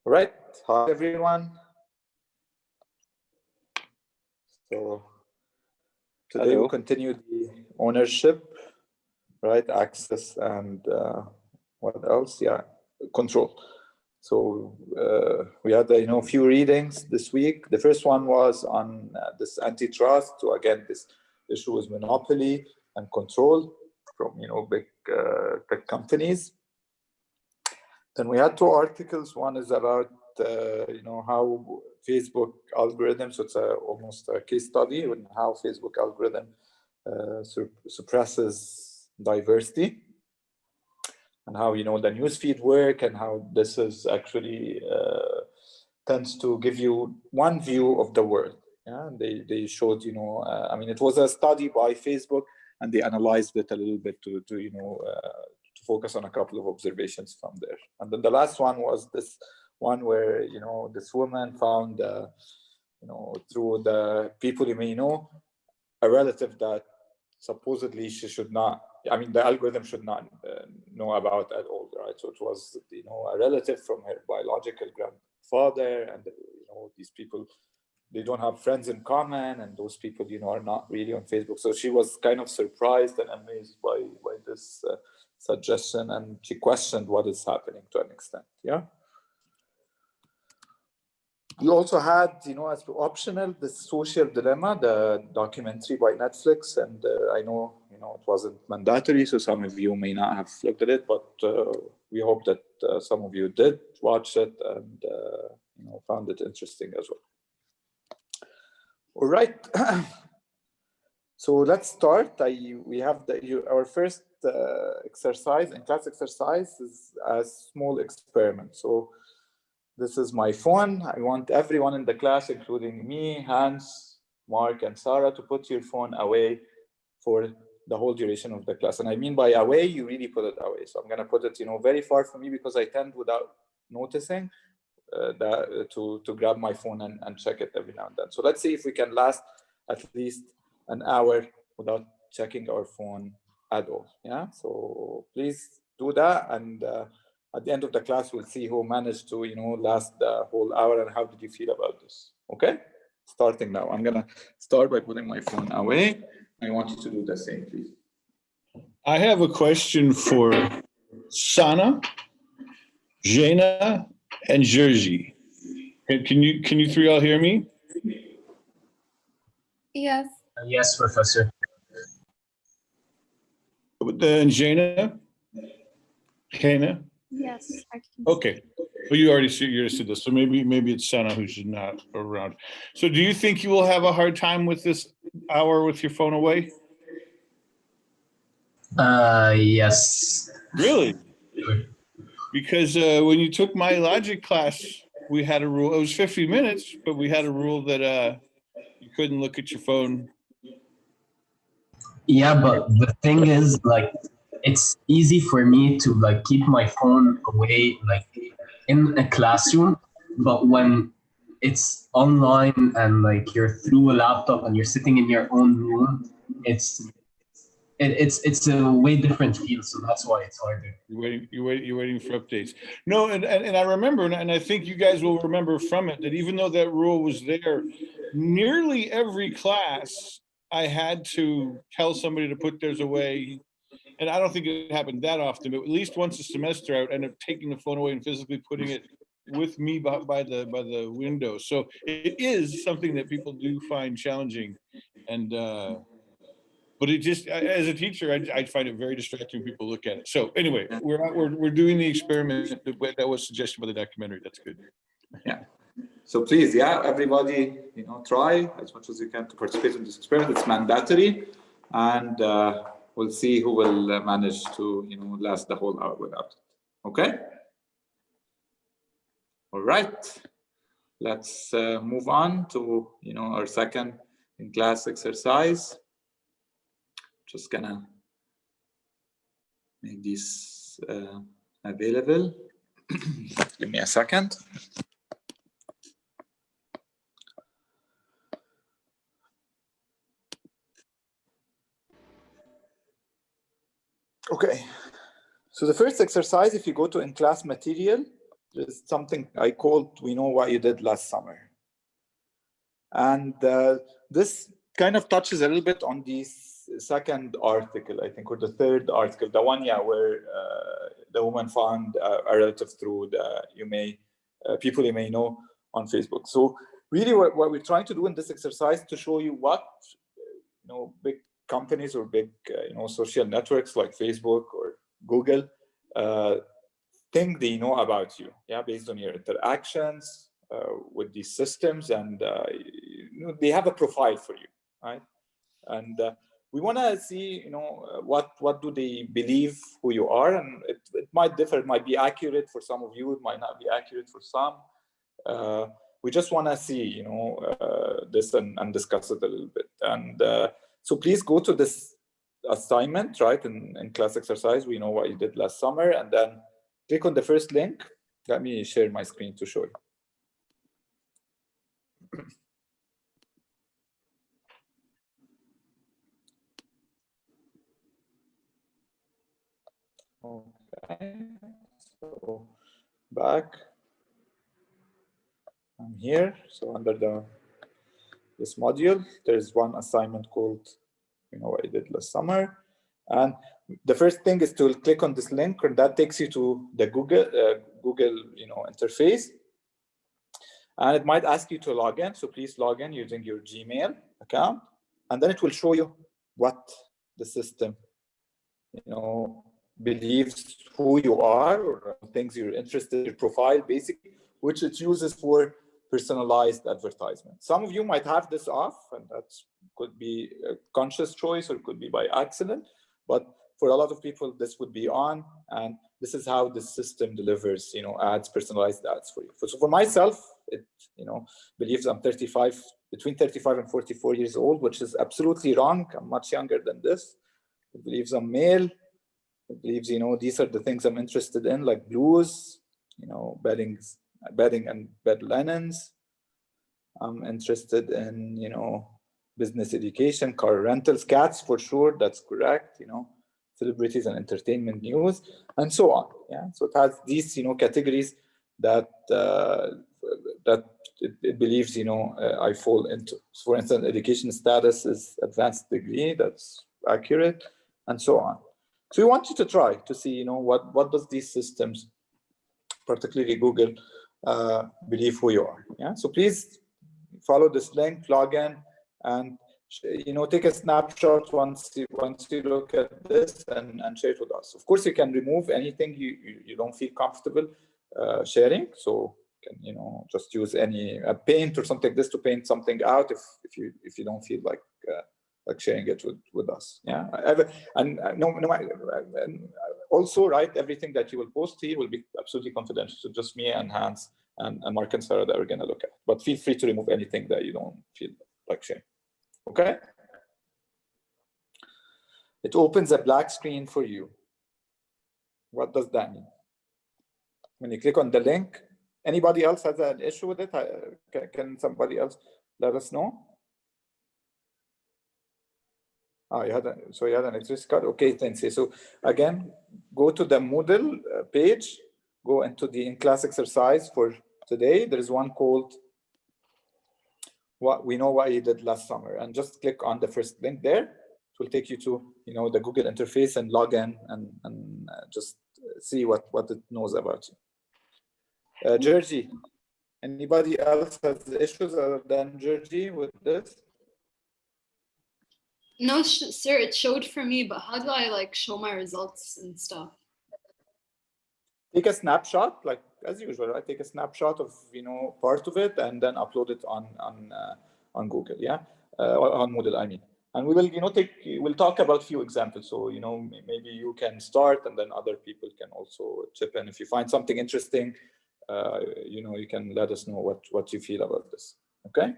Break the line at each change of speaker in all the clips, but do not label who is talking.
All right, hi everyone. So today we continue the ownership, right? Access and what else? Yeah, control. So we had a few readings this week. The first one was on this antitrust. So again, this issue with monopoly and control from big tech companies. Then we had two articles. One is about how Facebook algorithm, so it's almost a case study on how Facebook algorithm suppresses diversity, and how the newsfeed work, and how this is actually tends to give you one view of the world. Yeah, they showed I mean, it was a study by Facebook, and they analyzed it a little bit to focus on a couple of observations from there. And then the last one was this one where this woman found through the people you may know, a relative that supposedly she should not, I mean, the algorithm should not know about at all, right? So it was a relative from her biological grandfather, and these people, they don't have friends in common, and those people are not really on Facebook. So she was kind of surprised and amazed by this suggestion, and she questioned what is happening to an extent. Yeah. You also had, as optional, the Social Dilemma, the documentary by Netflix, and I know, it wasn't mandatory, so some of you may not have looked at it, but we hope that some of you did watch it and found it interesting as well. All right. So let's start. We have our first exercise, and class exercise is a small experiment. So this is my phone. I want everyone in the class, including me, Hans, Mark, and Sarah, to put your phone away for the whole duration of the class. And I mean by away, you really put it away. So I'm going to put it, very far from me, because I tend, without noticing, to grab my phone and check it every now and then. So let's see if we can last at least an hour without checking our phone at all. Yeah. So please do that, and at the end of the class, we'll see who managed to, last the whole hour, and how did you feel about this? Okay, starting now. I'm gonna start by putting my phone away. I want you to do the same, please.
I have a question for Sana, Jana, and Jerzy. Can you three all hear me?
Yes.
Yes, Professor.
And Jana? Jana?
Yes, I can.
Okay. Well, you already said this, so maybe it's Sana who's not around. So do you think you will have a hard time with this hour with your phone away?
Yes.
Really? Because when you took my logic class, we had a rule. It was 50 minutes, but we had a rule that you couldn't look at your phone.
Yeah, but the thing is, it's easy for me to keep my phone away, in a classroom, but when it's online and you're through a laptop and you're sitting in your own room, it's a way different feel. So that's why it's harder.
You're waiting for updates. No, and I remember, and I think you guys will remember from it, that even though that rule was there, nearly every class I had to tell somebody to put theirs away. And I don't think it happened that often, but at least once a semester I would end up taking the phone away and physically putting it with me by the window. So it is something that people do find challenging, and but it just, as a teacher, I find it very distracting when people look at it. So anyway, we're doing the experiment that was suggested by the documentary. That's good.
Yeah. So please, everybody, try as much as you can to participate in this experiment. It's mandatory, and we'll see who will manage to, last the whole hour without it. Okay. All right. Let's move on to, our second in-class exercise. Just gonna make this available. Give me a second. Okay. So the first exercise, if you go to in-class material, there's something I called "We Know What You Did Last Summer." And this kind of touches a little bit on the second article, I think, or the third article, the one, where the woman found a relative through the people you may know on Facebook. So really what we're trying to do in this exercise to show you what big companies or big social networks like Facebook or Google think they know about you, based on your interactions with these systems, and they have a profile for you, right? And we want to see, what do they believe who you are, and it might differ. It might be accurate for some of you. It might not be accurate for some. We just want to see, this and discuss it a little bit. And so please go to this assignment, right, in class exercise. We know what you did last summer, and then click on the first link. Let me share my screen to show you. Okay, so back. I'm here. So under this module, there's one assignment called what I did last summer. And the first thing is to click on this link, and that takes you to the Google interface. And it might ask you to log in. So please log in using your Gmail account. And then it will show you what the system, believes who you are, or things you're interested in, your profile, basically, which it uses for personalized advertisement. Some of you might have this off, and that could be a conscious choice, or it could be by accident. But for a lot of people, this would be on, and this is how the system delivers, ads, personalized ads for you. So for myself, it, believes I'm between 35 and 44 years old, which is absolutely wrong. I'm much younger than this. It believes I'm male. It believes, these are the things I'm interested in, like blues, bedding and bed linens. I'm interested in, business education, car rentals, cats for sure. That's correct. Celebrities and entertainment news, and so on. Yeah. So it has these, categories that it believes, I fall into. So for instance, education status is advanced degree. That's accurate, and so on. So we want you to try to see, what does these systems, particularly Google, believe who you are. Yeah. So please follow this link, log in, and take a snapshot once you look at this and share it with us. Of course, you can remove anything you don't feel comfortable sharing. So you can just use a paint or something like this to paint something out if you don't feel like sharing it with us. Yeah. And also, right, everything that you will post here will be absolutely confidential. So just me and Hans and Mark and Sarah that are going to look at. But feel free to remove anything that you don't feel like sharing. Okay. It opens a black screen for you. What does that mean? When you click on the link, anybody else has an issue with it? Can somebody else let us know? Oh, you had an electricity card. Okay, thanks. So again, go to the Moodle page. Go into the in-class exercise for today. There is one called "What We Know What You Did Last Summer," and just click on the first link there. It will take you to the Google interface and log in and just see what it knows about you. Georgie, anybody else has issues other than Georgie with this?
No, sir, it showed for me, but how do I show my results and stuff?
Take a snapshot, like as usual, right? Take a snapshot of part of it and then upload it on Google, on Moodle, I mean. And we will we'll talk about a few examples. So maybe you can start, and then other people can also chip in. If you find something interesting, you can let us know what you feel about this. Okay.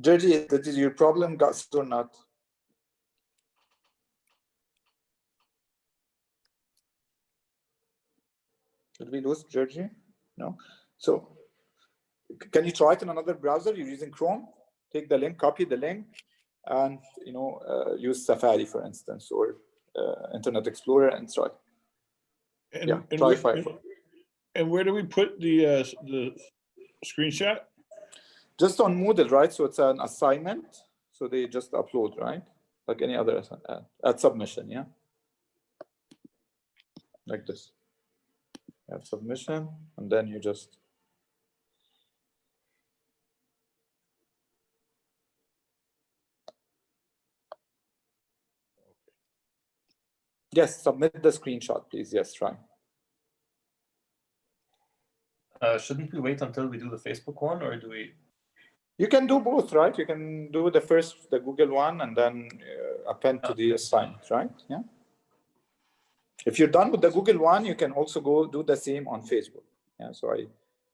Georgie, did your problem got solved or not? Did we lose Georgie? No. So can you try it in another browser? You're using Chrome. Take the link, copy the link, and use Safari, for instance, or Internet Explorer, and try.
And,
Try Firefox.
And where do we put the screenshot?
Just on Moodle, right? So it's an assignment. So they just upload, right? Like any other at submission, yeah? Like this. At submission, and then you just... Yes, submit the screenshot, please. Yes, try.
Shouldn't we wait until we do the Facebook one, or do we?
You can do both, right? You can do the Google one, and then append to the assignment, right? Yeah. If you're done with the Google one, you can also go do the same on Facebook. Yeah. So I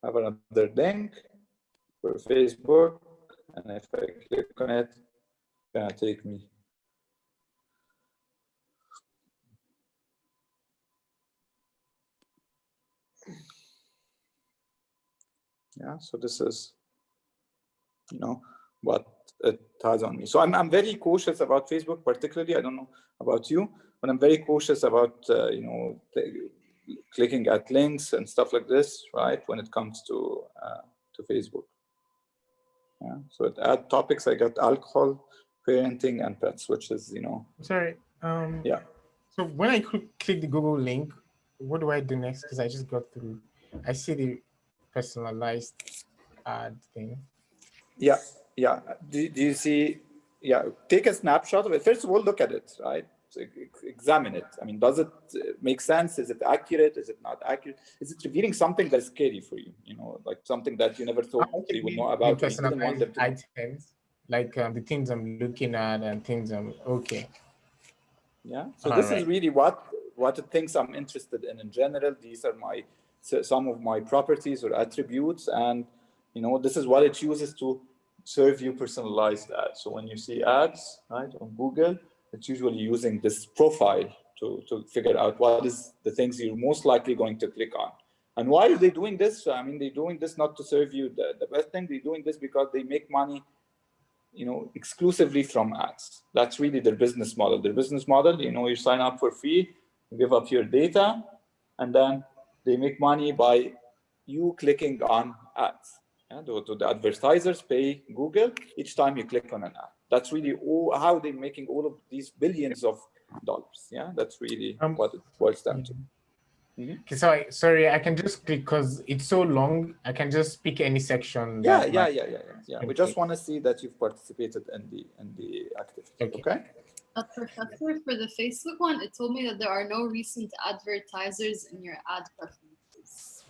have another link for Facebook, and if I click on it, it's gonna take me. Yeah. So this is, what it has on me. So I'm very cautious about Facebook, particularly. I don't know about you, but I'm very cautious about clicking at links and stuff like this, right? When it comes to Facebook. Yeah. So at add topics, I got alcohol, parenting, and pets, which is
Sorry.
Yeah.
So when I click the Google link, what do I do next? Because I just got through. I see the personalized ad thing.
Yeah. Yeah. Do you see? Yeah. Take a snapshot of it. First of all, look at it, right? So examine it. I mean, does it make sense? Is it accurate? Is it not accurate? Is it revealing something that's scary for you? Like something that you never thought you would know about.
The personalized items, like the things I'm looking at and things I'm okay.
Yeah. So this is really what it thinks I'm interested in general. These are some of my properties or attributes, and this is what it uses to serve you personalized ads. So when you see ads, right, on Google, it's usually using this profile to figure out what is the things you're most likely going to click on. And why are they doing this? I mean, they're doing this not to serve you the best thing. They're doing this because they make money, exclusively from ads. That's really their business model. Their business model, you sign up for free, you give up your data, and then they make money by you clicking on ads. Yeah, the advertisers pay Google each time you click on an ad. That's really how they're making all of these billions of dollars. Yeah, that's really what it boils down to. Mm-hmm.
Okay, so sorry, I can just click because it's so long. I can just pick any section.
Yeah. We just want to see that you've participated in the activity. Okay.
Professor, for the Facebook one, it told me that there are no recent advertisers in your ad preferences.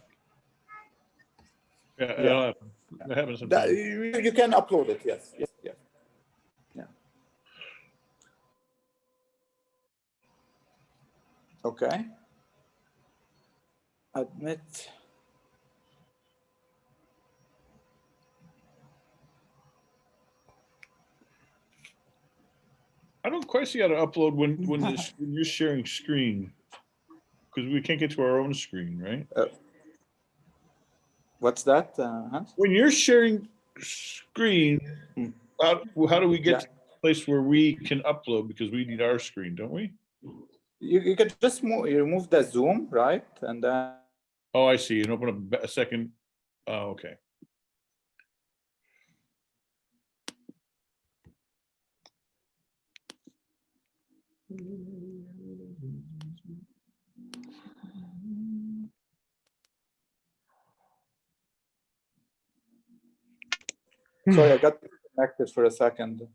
Yeah, that'll happen. That happens sometimes.
You can upload it. Yes. Yeah. Okay. Admit.
I don't quite see how to upload when you're sharing screen, because we can't get to our own screen, right?
What's that, Hans?
When you're sharing screen, how do we get to a place where we can upload, because we need our screen, don't we?
You can just remove the zoom, right? And then...
Oh, I see. And open up a second. Oh, okay.
Sorry, I got disconnected for a second.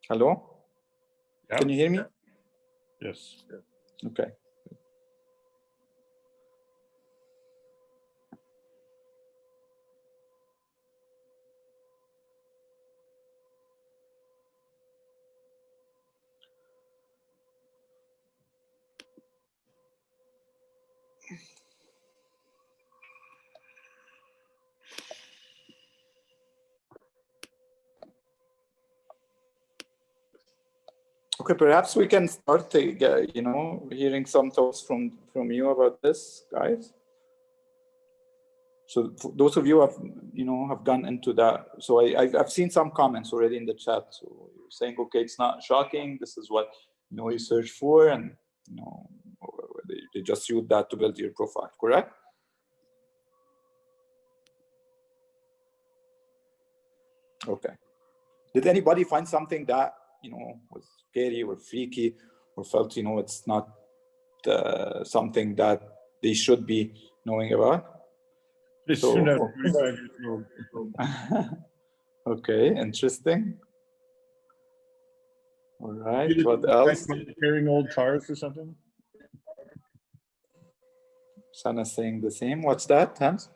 Hello?
Yeah.
Can you hear me?
Yes.
Okay. Okay, perhaps we can start, you know, hearing some thoughts from you about this, guys. So those of you have, you know, have gone into that. So I've seen some comments already in the chat. So you're saying, okay, it's not shocking. This is what, you know, you search for, and you know, they just use that to build your profile. Correct? Okay. Did anybody find something that, you know, was scary or freaky, or felt, you know, it's not something that they should be knowing about?
It's
So-
not 25 years old.
Okay, interesting. All right,
You
what
look
else?
like repairing old cars or something?
Sana's saying the same. What's that, Hans?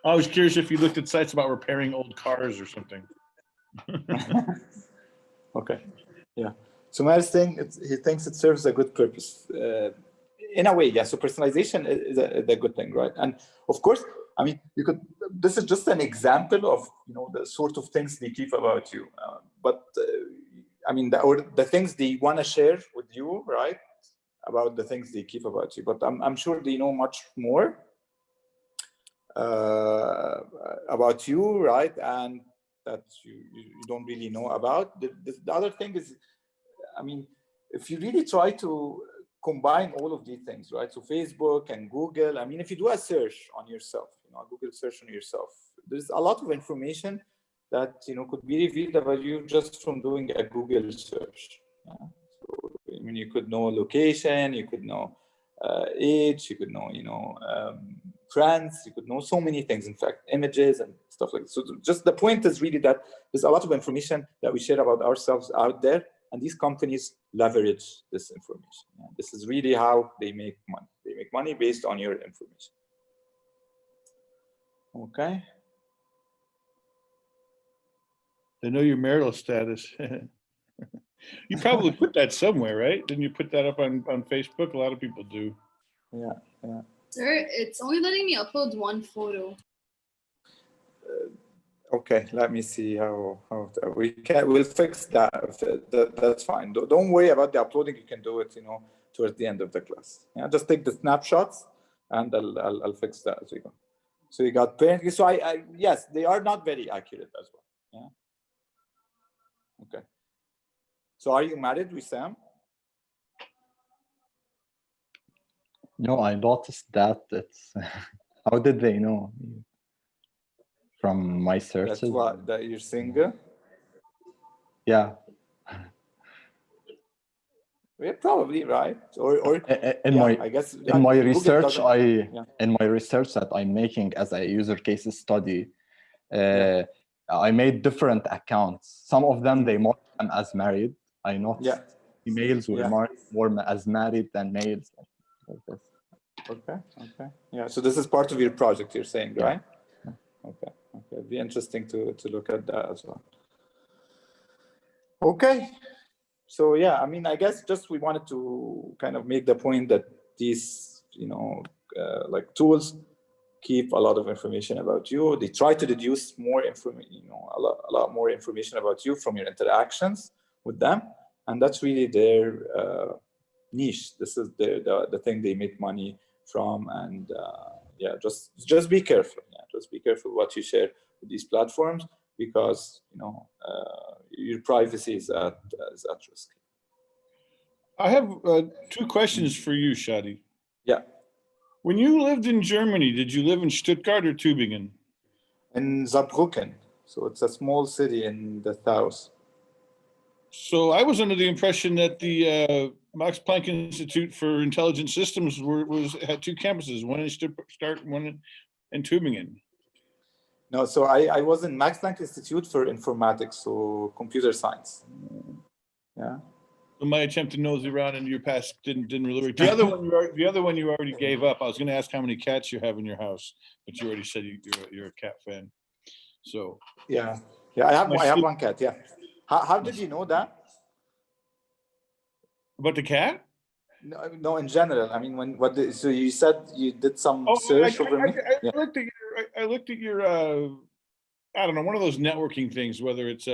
I was curious if you looked at sites about repairing old cars or something.
Okay, yeah. So Maher's saying he thinks it serves a good purpose. In a way, yeah. So personalization is a good thing, right? And of course, I mean, you could. This is just an example of, you know, the sort of things they keep about you. But I mean, the things they want to share with you, right? About the things they keep about you. But I'm sure they know much more about you, right? And that you don't really know about. The other thing is, I mean, if you really try to combine all of these things, right? So Facebook and Google, I mean, if you do a search on yourself, you know, a Google search on yourself, there's a lot of information that, you know, could be revealed about you just from doing a Google search. Yeah? So, I mean, you could know location, you could know age, you could know, you know, friends, you could know so many things, in fact, images and stuff like that. So just the point is really that there's a lot of information that we share about ourselves out there, and these companies leverage this information. Yeah, this is really how they make money. They make money based on your information. Okay.
They know your marital status. You probably put that somewhere, right? Didn't you put that up on Facebook? A lot of people do.
Yeah, yeah.
Sir, it's only letting me upload one photo.
Okay, let me see how we'll fix that. That's fine. Don't worry about the uploading. You can do it, you know, towards the end of the class. Yeah, just take the snapshots, and I'll fix that as we go. So you got parent. So yes, they are not very accurate as well. Yeah. Okay. So are you married, Wissam?
No, I noticed that. It's how did they know? From my searches.
That's what, that you're single?
Yeah.
Yeah, probably, right? Or
In
yeah,
my
I guess
in my
Google
research,
doesn't-
in my research that I'm making as a user case study,
Yeah.
I made different accounts. Some of them they mark them as married. I noticed females were
Yeah.
marked more as married than males. Like this.
Okay. Okay. Yeah. So this is part of your project, you're saying,
Yeah.
right? Okay. Okay. It'd be interesting to look at that as well. Okay. So yeah, I mean, I guess just we wanted to kind of make the point that these, you know, like tools keep a lot of information about you. They try to deduce more information, you know, a lot more information about you from your interactions with them, and that's really their niche. This is the thing they make money from, and yeah, just be careful. Yeah, just be careful what you share with these platforms, because you know your privacy is at risk.
I have 2 questions for you, Shadi.
Yeah.
When you lived in Germany, did you live in Stuttgart or Tübingen?
In Saarbrücken, so it's a small city in the south.
So I was under the impression that the Max Planck Institute for Intelligent Systems had 2 campuses, one in Stuttgart, one in Tübingen.
No, so I was in Max Planck Institute for Informatics, so computer science. Yeah.
So my attempt to nose around in your past didn't really work. The other one you already gave up. I was going to ask how many cats you have in your house, but you already said you're a cat fan. So
yeah, I have one cat. Yeah. How did you know that?
About the cat?
No, in general. I mean, so you said you did some search over me.
I looked at your I don't know, one of those networking things, whether it's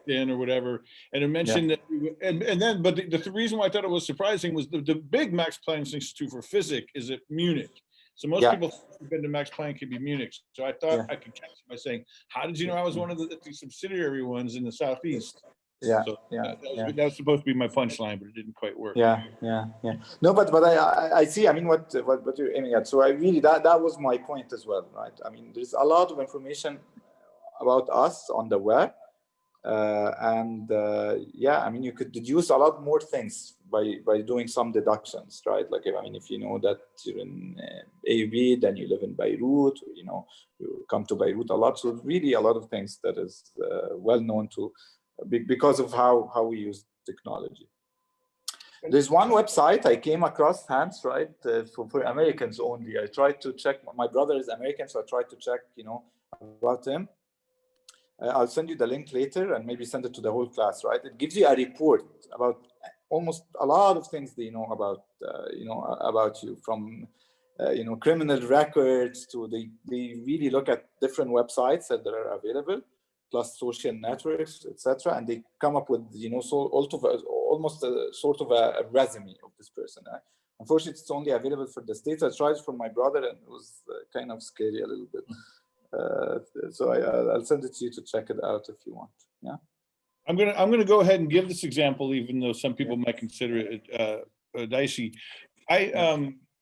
in or whatever, and it mentioned that, and then, but the reason why I thought it was surprising was the big Max Planck Institute for Physics is at Munich. So most people who've been to Max Planck could be Munich. So I thought I could catch it by saying, how did you know I was one of the subsidiary ones in the Southeast?
Yeah,
So that was supposed to be my punchline, but it didn't quite work.
Yeah. No, but I see. I mean, what you're aiming at. So I really that was my point as well, right? I mean, there's a lot of information about us on the web, and I mean, you could deduce a lot more things by doing some deductions, right? Like, I mean, if you know that you're in AUB, then you live in Beirut, you know, you come to Beirut a lot. So really, a lot of things that is well known to. Because of how we use technology. There's one website I came across, Hans, right, for Americans only. I tried to check, my brother is American, so I tried to check, you know, about him. I'll send you the link later and maybe send it to the whole class, right? It gives you a report about almost a lot of things they know about, about you, from, criminal records to they really look at different websites that are available, plus social networks, etc., and they come up with, almost a sort of a resume of this person. Unfortunately, it's only available for the States. I tried from my brother, and it was kind of scary a little bit. So I'll send it to you to check it out if you want. Yeah.
I'm gonna go ahead and give this example, even though some people might consider it dicey.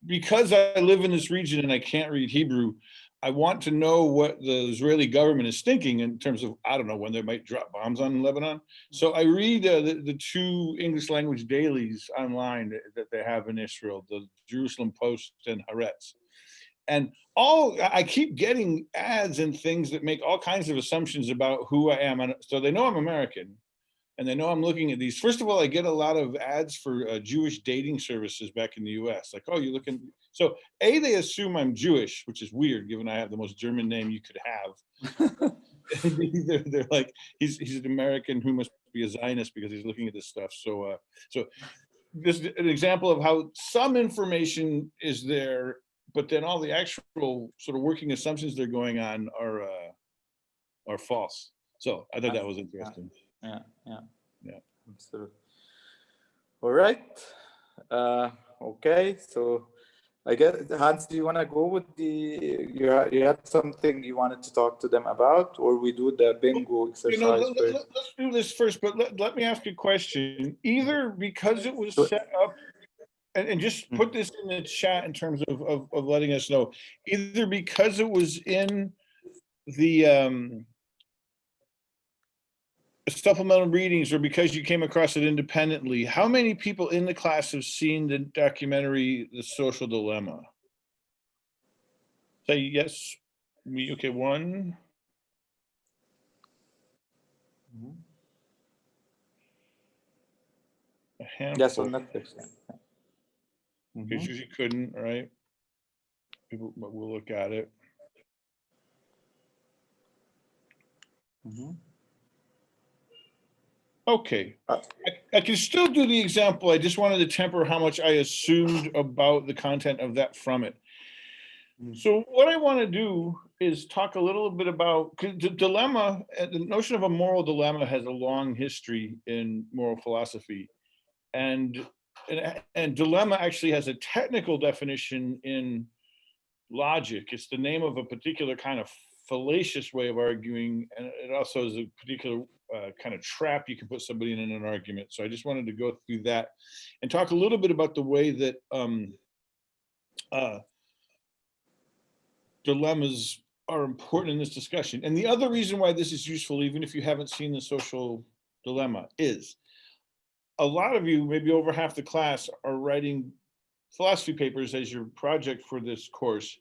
Because I live in this region and I can't read Hebrew, I want to know what the Israeli government is thinking in terms of, I don't know, when they might drop bombs on Lebanon. So I read the two English language dailies online that they have in Israel, the Jerusalem Post and Haaretz. And I keep getting ads and things that make all kinds of assumptions about who I am. And so they know I'm American. And they know I'm looking at these. First of all, I get a lot of ads for Jewish dating services back in the US. Like, oh, you're looking. So they assume I'm Jewish, which is weird, given I have the most German name you could have. they're like, he's an American who must be a Zionist because he's looking at this stuff. So this is an example of how some information is there, but then all the actual sort of working assumptions they're going on are false. So I thought that was interesting.
Yeah. Absolutely. All right. Okay. So I guess, Hans, do you want to go with you had something you wanted to talk to them about, or we do the bingo exercise first?
Let's do this first, but let me ask you a question. Either because it was set up, and just put this in the chat in terms of letting us know, either because it was in the supplemental readings or because you came across it independently, how many people in the class have seen the documentary, The Social Dilemma? Say yes. Okay, one. A handful.
Yes, on Netflix.
Because you couldn't, right? People will look at it. Okay, I can still do the example. I just wanted to temper how much I assumed about the content of that from it. So what I want to do is talk a little bit about, because the dilemma, the notion of a moral dilemma has a long history in moral philosophy. And dilemma actually has a technical definition in logic. It's the name of a particular kind of fallacious way of arguing, and it also is a particular kind of trap you can put somebody in an argument. So I just wanted to go through that and talk a little bit about the way that dilemmas are important in this discussion. And the other reason why this is useful, even if you haven't seen The Social Dilemma, is a lot of you, maybe over half the class, are writing philosophy papers as your project for this course.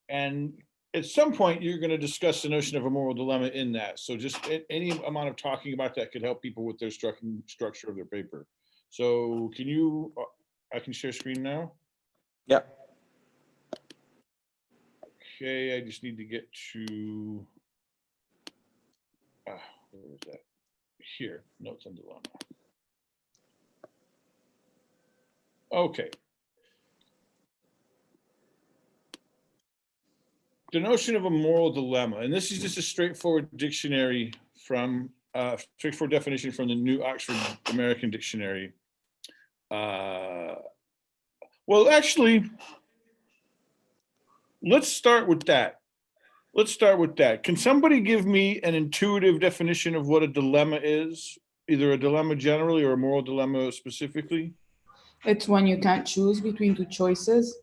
And at some point, you're going to discuss the notion of a moral dilemma in that. So just any amount of talking about that could help people with their structure of their paper. So can you, I can share screen now?
Yeah.
Okay, I just need to get to, where is that? Here, notes on dilemma. Okay. The notion of a moral dilemma, and this is just a straightforward dictionary from straightforward definition from the New Oxford American Dictionary. Well, actually, let's start with that. Can somebody give me an intuitive definition of what a dilemma is? Either a dilemma generally or a moral dilemma specifically?
It's when you can't choose between two choices.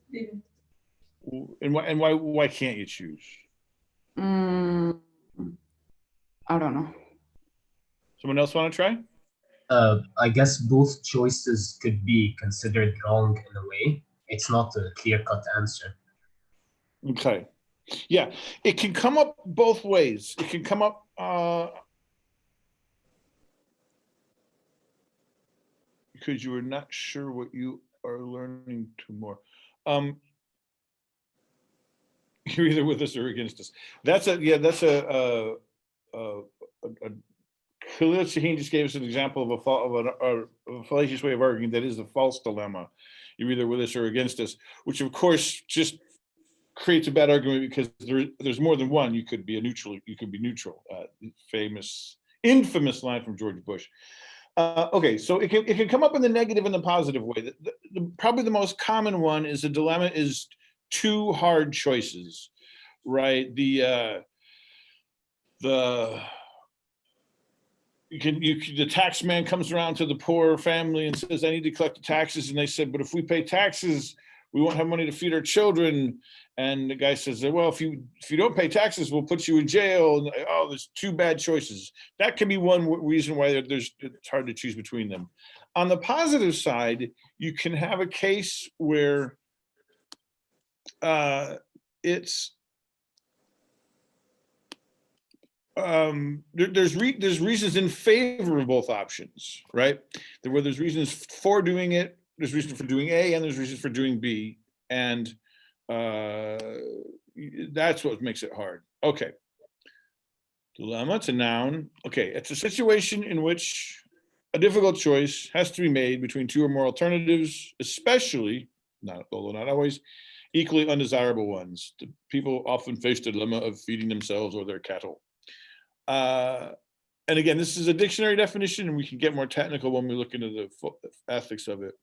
And why can't you choose?
I don't know.
Someone else want to try?
I guess both choices could be considered wrong in a way. It's not a clear-cut answer.
Okay. Yeah, it can come up both ways. It can come up because you are not sure what you are learning tomorrow. You're either with us or against us. That's a Khalil Shaheen just gave us an example of a fallacious way of arguing that is the false dilemma. You're either with us or against us, which of course just creates a bad argument because there's more than one. You could be a neutral. You could be neutral. Infamous line from George Bush. Okay, so it can come up in the negative and the positive way. Probably the most common one is a dilemma is two hard choices, right? The tax man comes around to the poor family and says, I need to collect the taxes. And they said, but if we pay taxes, we won't have money to feed our children. And the guy says, well, if you don't pay taxes, we'll put you in jail. And, oh, there's two bad choices. That can be one reason why it's hard to choose between them. On the positive side, you can have a case where there's reasons in favor of both options, right? Where there's reasons for doing it, there's reasons for doing A, and there's reasons for doing B, and that's what makes it hard. Okay. Dilemma, it's a noun. Okay, it's a situation in which a difficult choice has to be made between two or more alternatives, especially, although not always, equally undesirable ones. The people often face the dilemma of feeding themselves or their cattle. And again, this is a dictionary definition, and we can get more technical when we look into the ethics of it.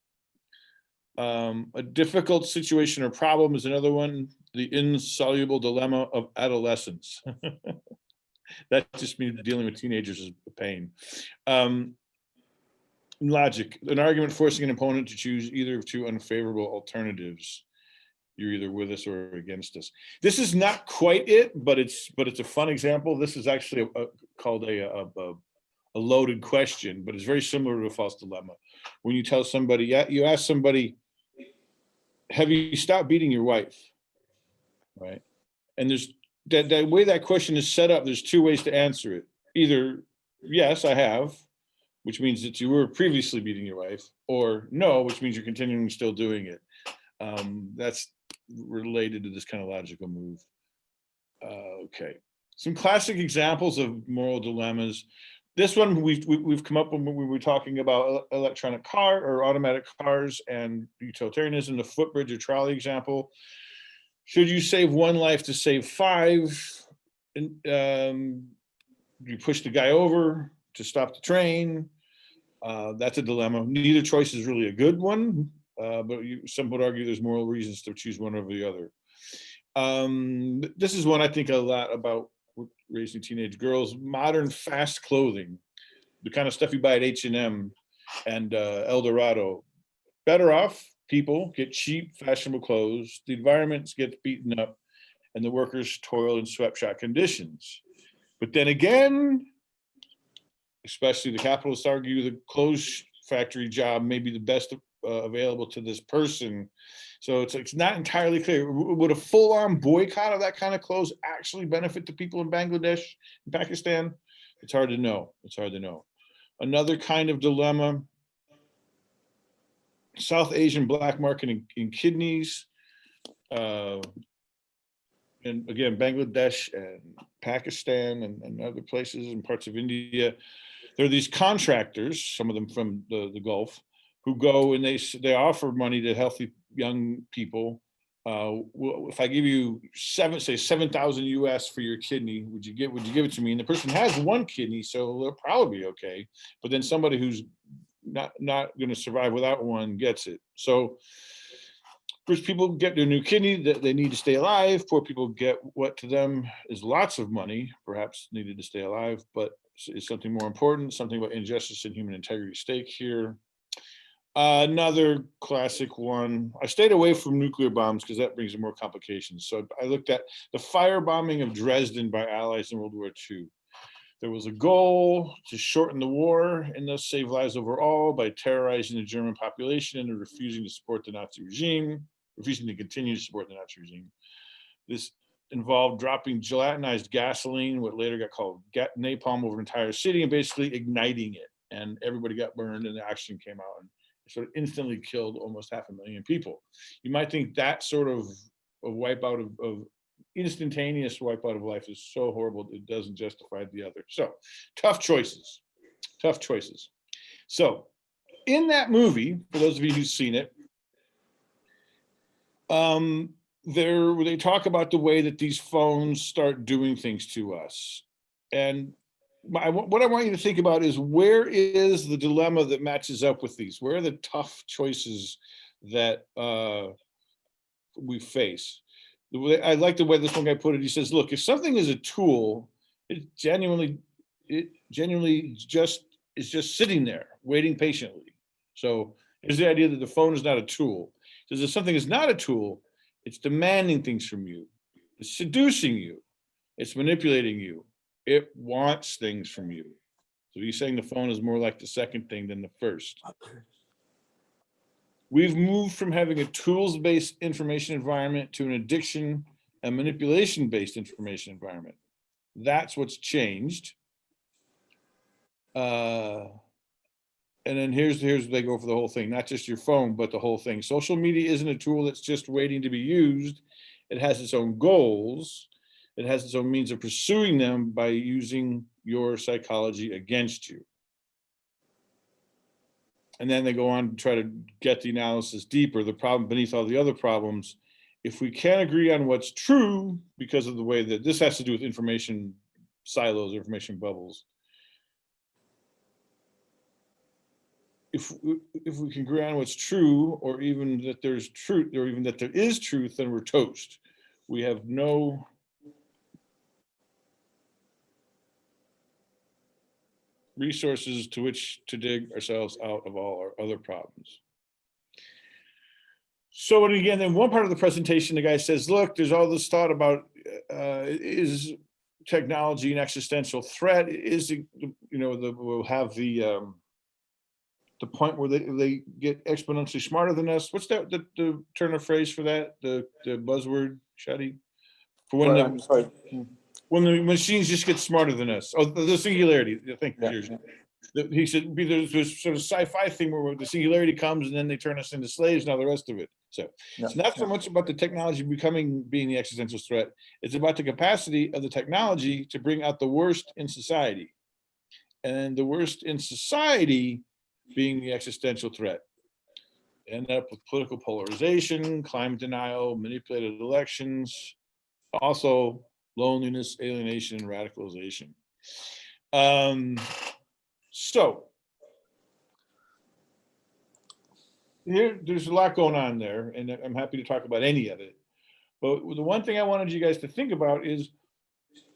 A difficult situation or problem is another one. The insoluble dilemma of adolescence. That just means dealing with teenagers is a pain. Logic, an argument forcing an opponent to choose either of two unfavorable alternatives. You're either with us or against us. This is not quite it, but it's a fun example. This is actually called a loaded question, but it's very similar to a false dilemma. When you tell somebody, you ask somebody, have you stopped beating your wife? Right? And there's that way that question is set up, there's two ways to answer it. Either, yes, I have, which means that you were previously beating your wife, or no, which means you're continuing still doing it. That's related to this kind of logical move. Okay, some classic examples of moral dilemmas. This one we've come up when we were talking about electronic car or automatic cars and utilitarianism, the footbridge or trolley example. Should you save one life to save five? And, you push the guy over to stop the train. That's a dilemma. Neither choice is really a good one, but some would argue there's moral reasons to choose one over the other. This is one I think a lot about raising teenage girls. Modern fast clothing, the kind of stuff you buy at H&M and El Dorado. Better off people get cheap, fashionable clothes. The environment gets beaten up, and the workers toil in sweatshop conditions. But then again, especially the capitalists argue the clothes factory job may be the best available to this person. So it's not entirely clear. Would a full-on boycott of that kind of clothes actually benefit the people in Bangladesh and Pakistan? It's hard to know. It's hard to know. Another kind of dilemma, South Asian black market in kidneys. And again, Bangladesh and Pakistan and other places and parts of India. There are these contractors, some of them from the Gulf, who go and they offer money to healthy young people if I give you say 7,000 US for your kidney, would you give it to me? And the person has one kidney, so they'll probably be okay. But then somebody who's not going to survive without one gets it. So first, people get their new kidney that they need to stay alive. Poor people get what to them is lots of money, perhaps needed to stay alive, but it's something more important, something about injustice and human integrity at stake here. Another classic one. I stayed away from nuclear bombs because that brings in more complications. So I looked at the firebombing of Dresden by Allies in World War II. There was a goal to shorten the war and thus save lives overall by terrorizing the German population and refusing to support the Nazi regime, refusing to continue to support the Nazi regime. This involved dropping gelatinized gasoline, what later got called napalm, over an entire city and basically igniting it. And everybody got burned and the oxygen came out and sort of instantly killed almost 500,000 people. You might think that sort of wipeout of instantaneous wipeout of life is so horrible it doesn't justify the other. So tough choices. So in that movie, for those of you who've seen it, they talk about the way that these phones start doing things to us. And what I want you to think about is, where is the dilemma that matches up with these? Where are the tough choices that we face? I like the way this one guy put it. He says, look, if something is a tool, it genuinely just is just sitting there waiting patiently. So here's the idea that the phone is not a tool. He says, if something is not a tool, it's demanding things from you. It's seducing you. It's manipulating you. It wants things from you. So he's saying the phone is more like the second thing than the first. We've moved from having a tools-based information environment to an addiction and manipulation-based information environment. That's what's changed. And then here's they go for the whole thing, not just your phone, but the whole thing. Social media isn't a tool that's just waiting to be used. It has its own goals. It has its own means of pursuing them by using your psychology against you. And then they go on to try to get the analysis deeper, the problem beneath all the other problems. If we can't agree on what's true, because of the way that this has to do with information silos, information bubbles. If we can agree on what's true, or even that there's truth, or even that there is truth, then we're toast. We have no resources to which to dig ourselves out of all our other problems. So, and again, in one part of the presentation, the guy says, look, there's all this thought about is technology an existential threat? Is it, we'll have the point where they get exponentially smarter than us. What's that, the turn of phrase for that? The buzzword, Shadi? For when
I'm sorry.
When the machines just get smarter than us. Oh, the singularity. I think he said there's this sort of sci-fi thing where the singularity comes and then they turn us into slaves and all the rest of it. So it's not so much about the technology being the existential threat. It's about the capacity of the technology to bring out the worst in society. And the worst in society being the existential threat. End up with political polarization, climate denial, manipulated elections, also loneliness, alienation, and radicalization. So there's a lot going on there, and I'm happy to talk about any of it. But the one thing I wanted you guys to think about is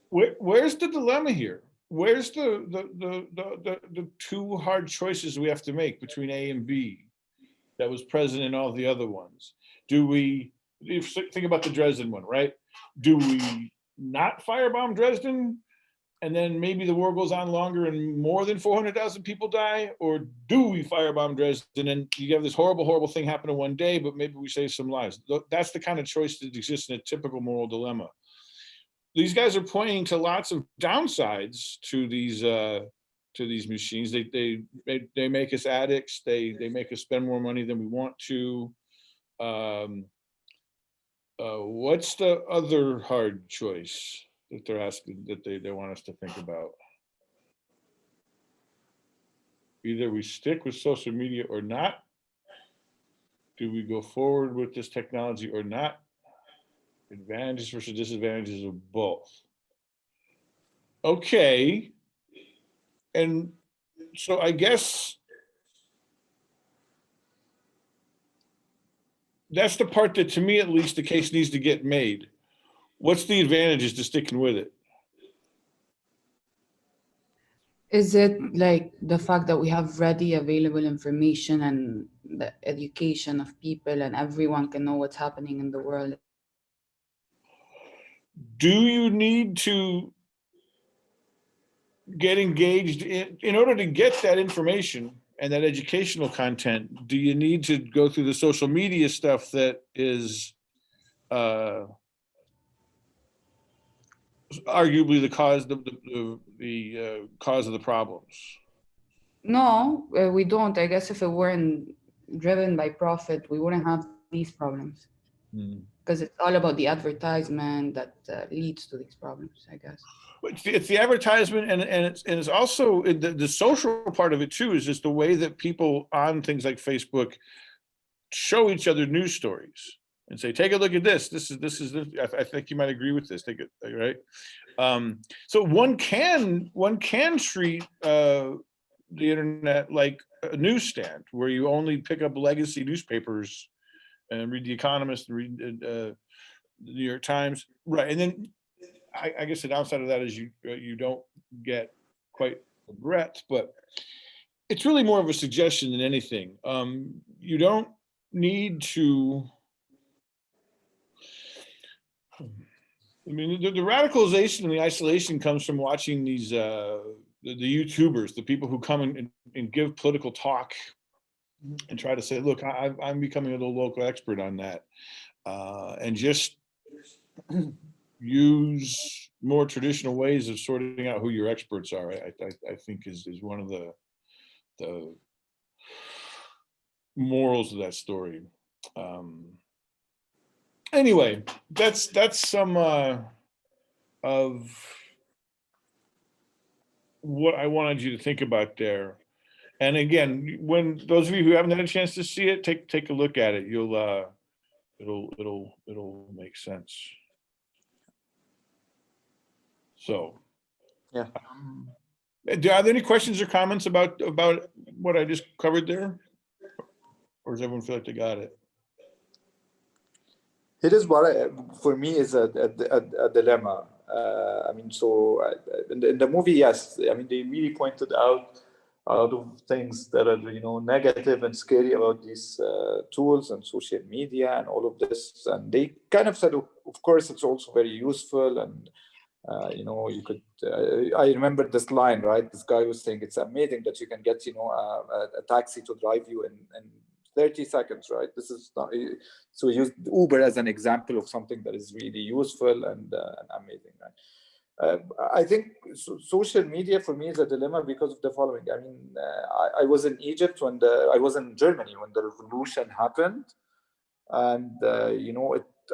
where's the dilemma here? Where's the two hard choices we have to make between A and B that was present in all the other ones? Do we think about the Dresden one, right? Do we not firebomb Dresden and then maybe the war goes on longer and more than 400,000 people die? Or do we firebomb Dresden and you have this horrible, horrible thing happen in one day, but maybe we save some lives? That's the kind of choice that exists in a typical moral dilemma. These guys are pointing to lots of downsides to these machines. They make us addicts. They make us spend more money than we want to. What's the other hard choice that they're asking, that they want us to think about? Either we stick with social media or not. Do we go forward with this technology or not? Advantages versus disadvantages of both. Okay. And so I guess that's the part that, to me at least, the case needs to get made. What's the advantages to sticking with it?
Is it like the fact that we have ready available information and the education of people and everyone can know what's happening in the world?
Do you need to get engaged in order to get that information and that educational content? Do you need to go through the social media stuff that is arguably the cause cause of the problems?
No, we don't. I guess if it weren't driven by profit, we wouldn't have these problems. Because it's all about the advertisement that leads to these problems, I guess.
It's the advertisement, and it's also the social part of it too. Is just the way that people on things like Facebook show each other news stories and say, "Take a look at this. This is this. I think you might agree with this. Take it right." So one can treat the internet like a newsstand where you only pick up legacy newspapers and read The Economist and read the New York Times, right? And then I guess the downside of that is you don't get quite the breadth, but it's really more of a suggestion than anything. You don't need to. I mean, the radicalization and the isolation comes from watching these the YouTubers, the people who come and give political talk and try to say, look, I'm becoming a little local expert on that, and just use more traditional ways of sorting out who your experts are. I think is one of the morals of that story. Anyway, that's some of what I wanted you to think about there. And again, when those of you who haven't had a chance to see it, take a look at it. You'll it'll make sense. So,
yeah.
Are there any questions or comments about what I just covered there, or does everyone feel like they got it?
It is what for me is a dilemma. I mean, so in the movie, yes, I mean they really pointed out a lot of things that are negative and scary about these tools and social media and all of this, and they kind of said, of course, it's also very useful and. You could. I remember this line, right? This guy was saying it's amazing that you can get, a taxi to drive you in 30 seconds, right? This is not. So we used Uber as an example of something that is really useful and amazing, right? I think social media for me is a dilemma because of the following. I mean, I was in Egypt I was in Germany when the revolution happened, and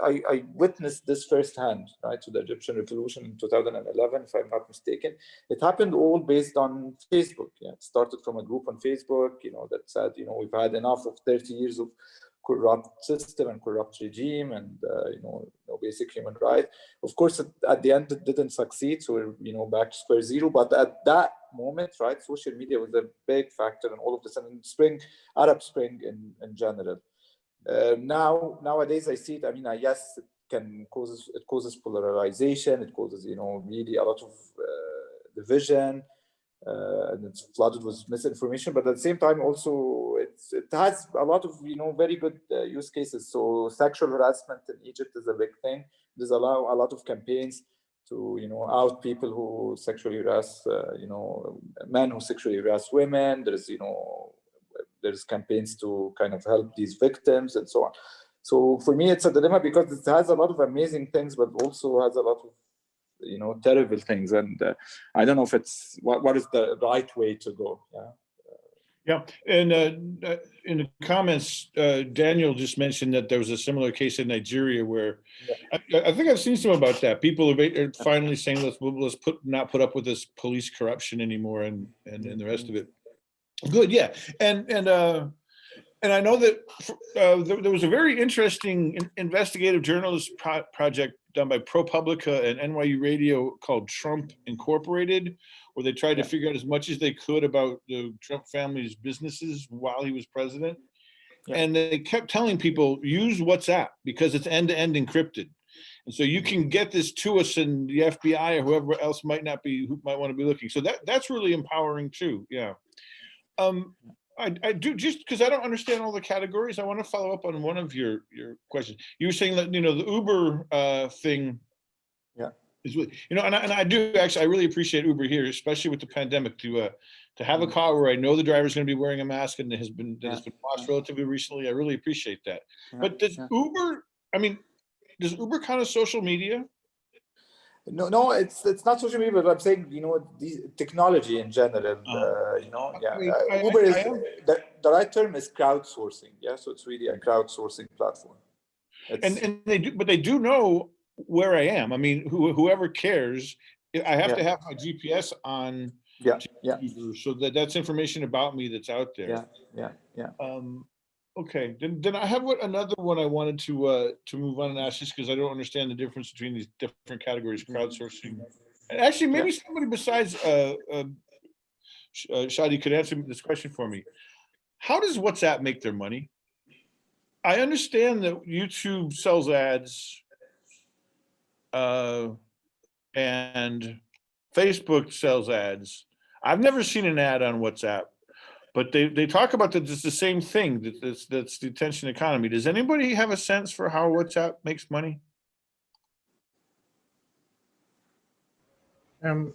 I witnessed this firsthand, right? So the Egyptian revolution in 2011, if I'm not mistaken, it happened all based on Facebook. Yeah, it started from a group on Facebook, that said, we've had enough of 30 years of corrupt system and corrupt regime and, no basic human right. Of course, at the end, it didn't succeed. So we're, back to square zero. But at that moment, right, social media was a big factor in all of this, and Arab Spring in general. Nowadays I see it. I mean, yes, it causes polarization. It causes, really a lot of division, and it's flooded with misinformation. But at the same time, also it has a lot of very good use cases. So sexual harassment in Egypt is a big thing. There's a lot of campaigns to out people who sexually harass, men who sexually harass women. There's campaigns to kind of help these victims and so on. So for me, it's a dilemma because it has a lot of amazing things, but also has a lot of, terrible things. And I don't know if it's what is the right way to go. Yeah.
Yeah. And in the comments, Daniel just mentioned that there was a similar case in Nigeria where I think I've seen some about that. People are finally saying, let's not put up with this police corruption anymore and the rest of it. Good, yeah, and And I know that there was a very interesting investigative journalist project done by ProPublica and NYU Radio called Trump Incorporated, where they tried to figure out as much as they could about the Trump family's businesses while he was president.
Yeah.
And they kept telling people, use WhatsApp because it's end-to-end encrypted. And so you can get this to us, and the FBI or whoever else might want to be looking. So that's really empowering too. Yeah. I do, just because I don't understand all the categories, I want to follow up on one of your questions. You were saying that, the Uber thing.
Yeah.
Is, and I do actually, I really appreciate Uber here, especially with the pandemic, to have a car where I know the driver's going to be wearing a mask and has been watched relatively recently. I really appreciate that. But does Uber, does Uber count as social media?
No, it's not social media, but I'm saying, these technology in general, Uber is, the right term is crowdsourcing. Yeah. So it's really a crowdsourcing platform.
And they do know where I am. Whoever cares, I have to have my GPS on. Uber, so that's information about me that's out there.
Yeah.
Okay, then I have another one I wanted to move on and ask, just because I don't understand the difference between these different categories, crowdsourcing. And actually, maybe somebody besides Shadi could answer this question for me. How does WhatsApp make their money? I understand that YouTube sells ads, and Facebook sells ads. I've never seen an ad on WhatsApp. But they talk about that it's the same thing, that's the attention economy. Does anybody have a sense for how WhatsApp makes money?
I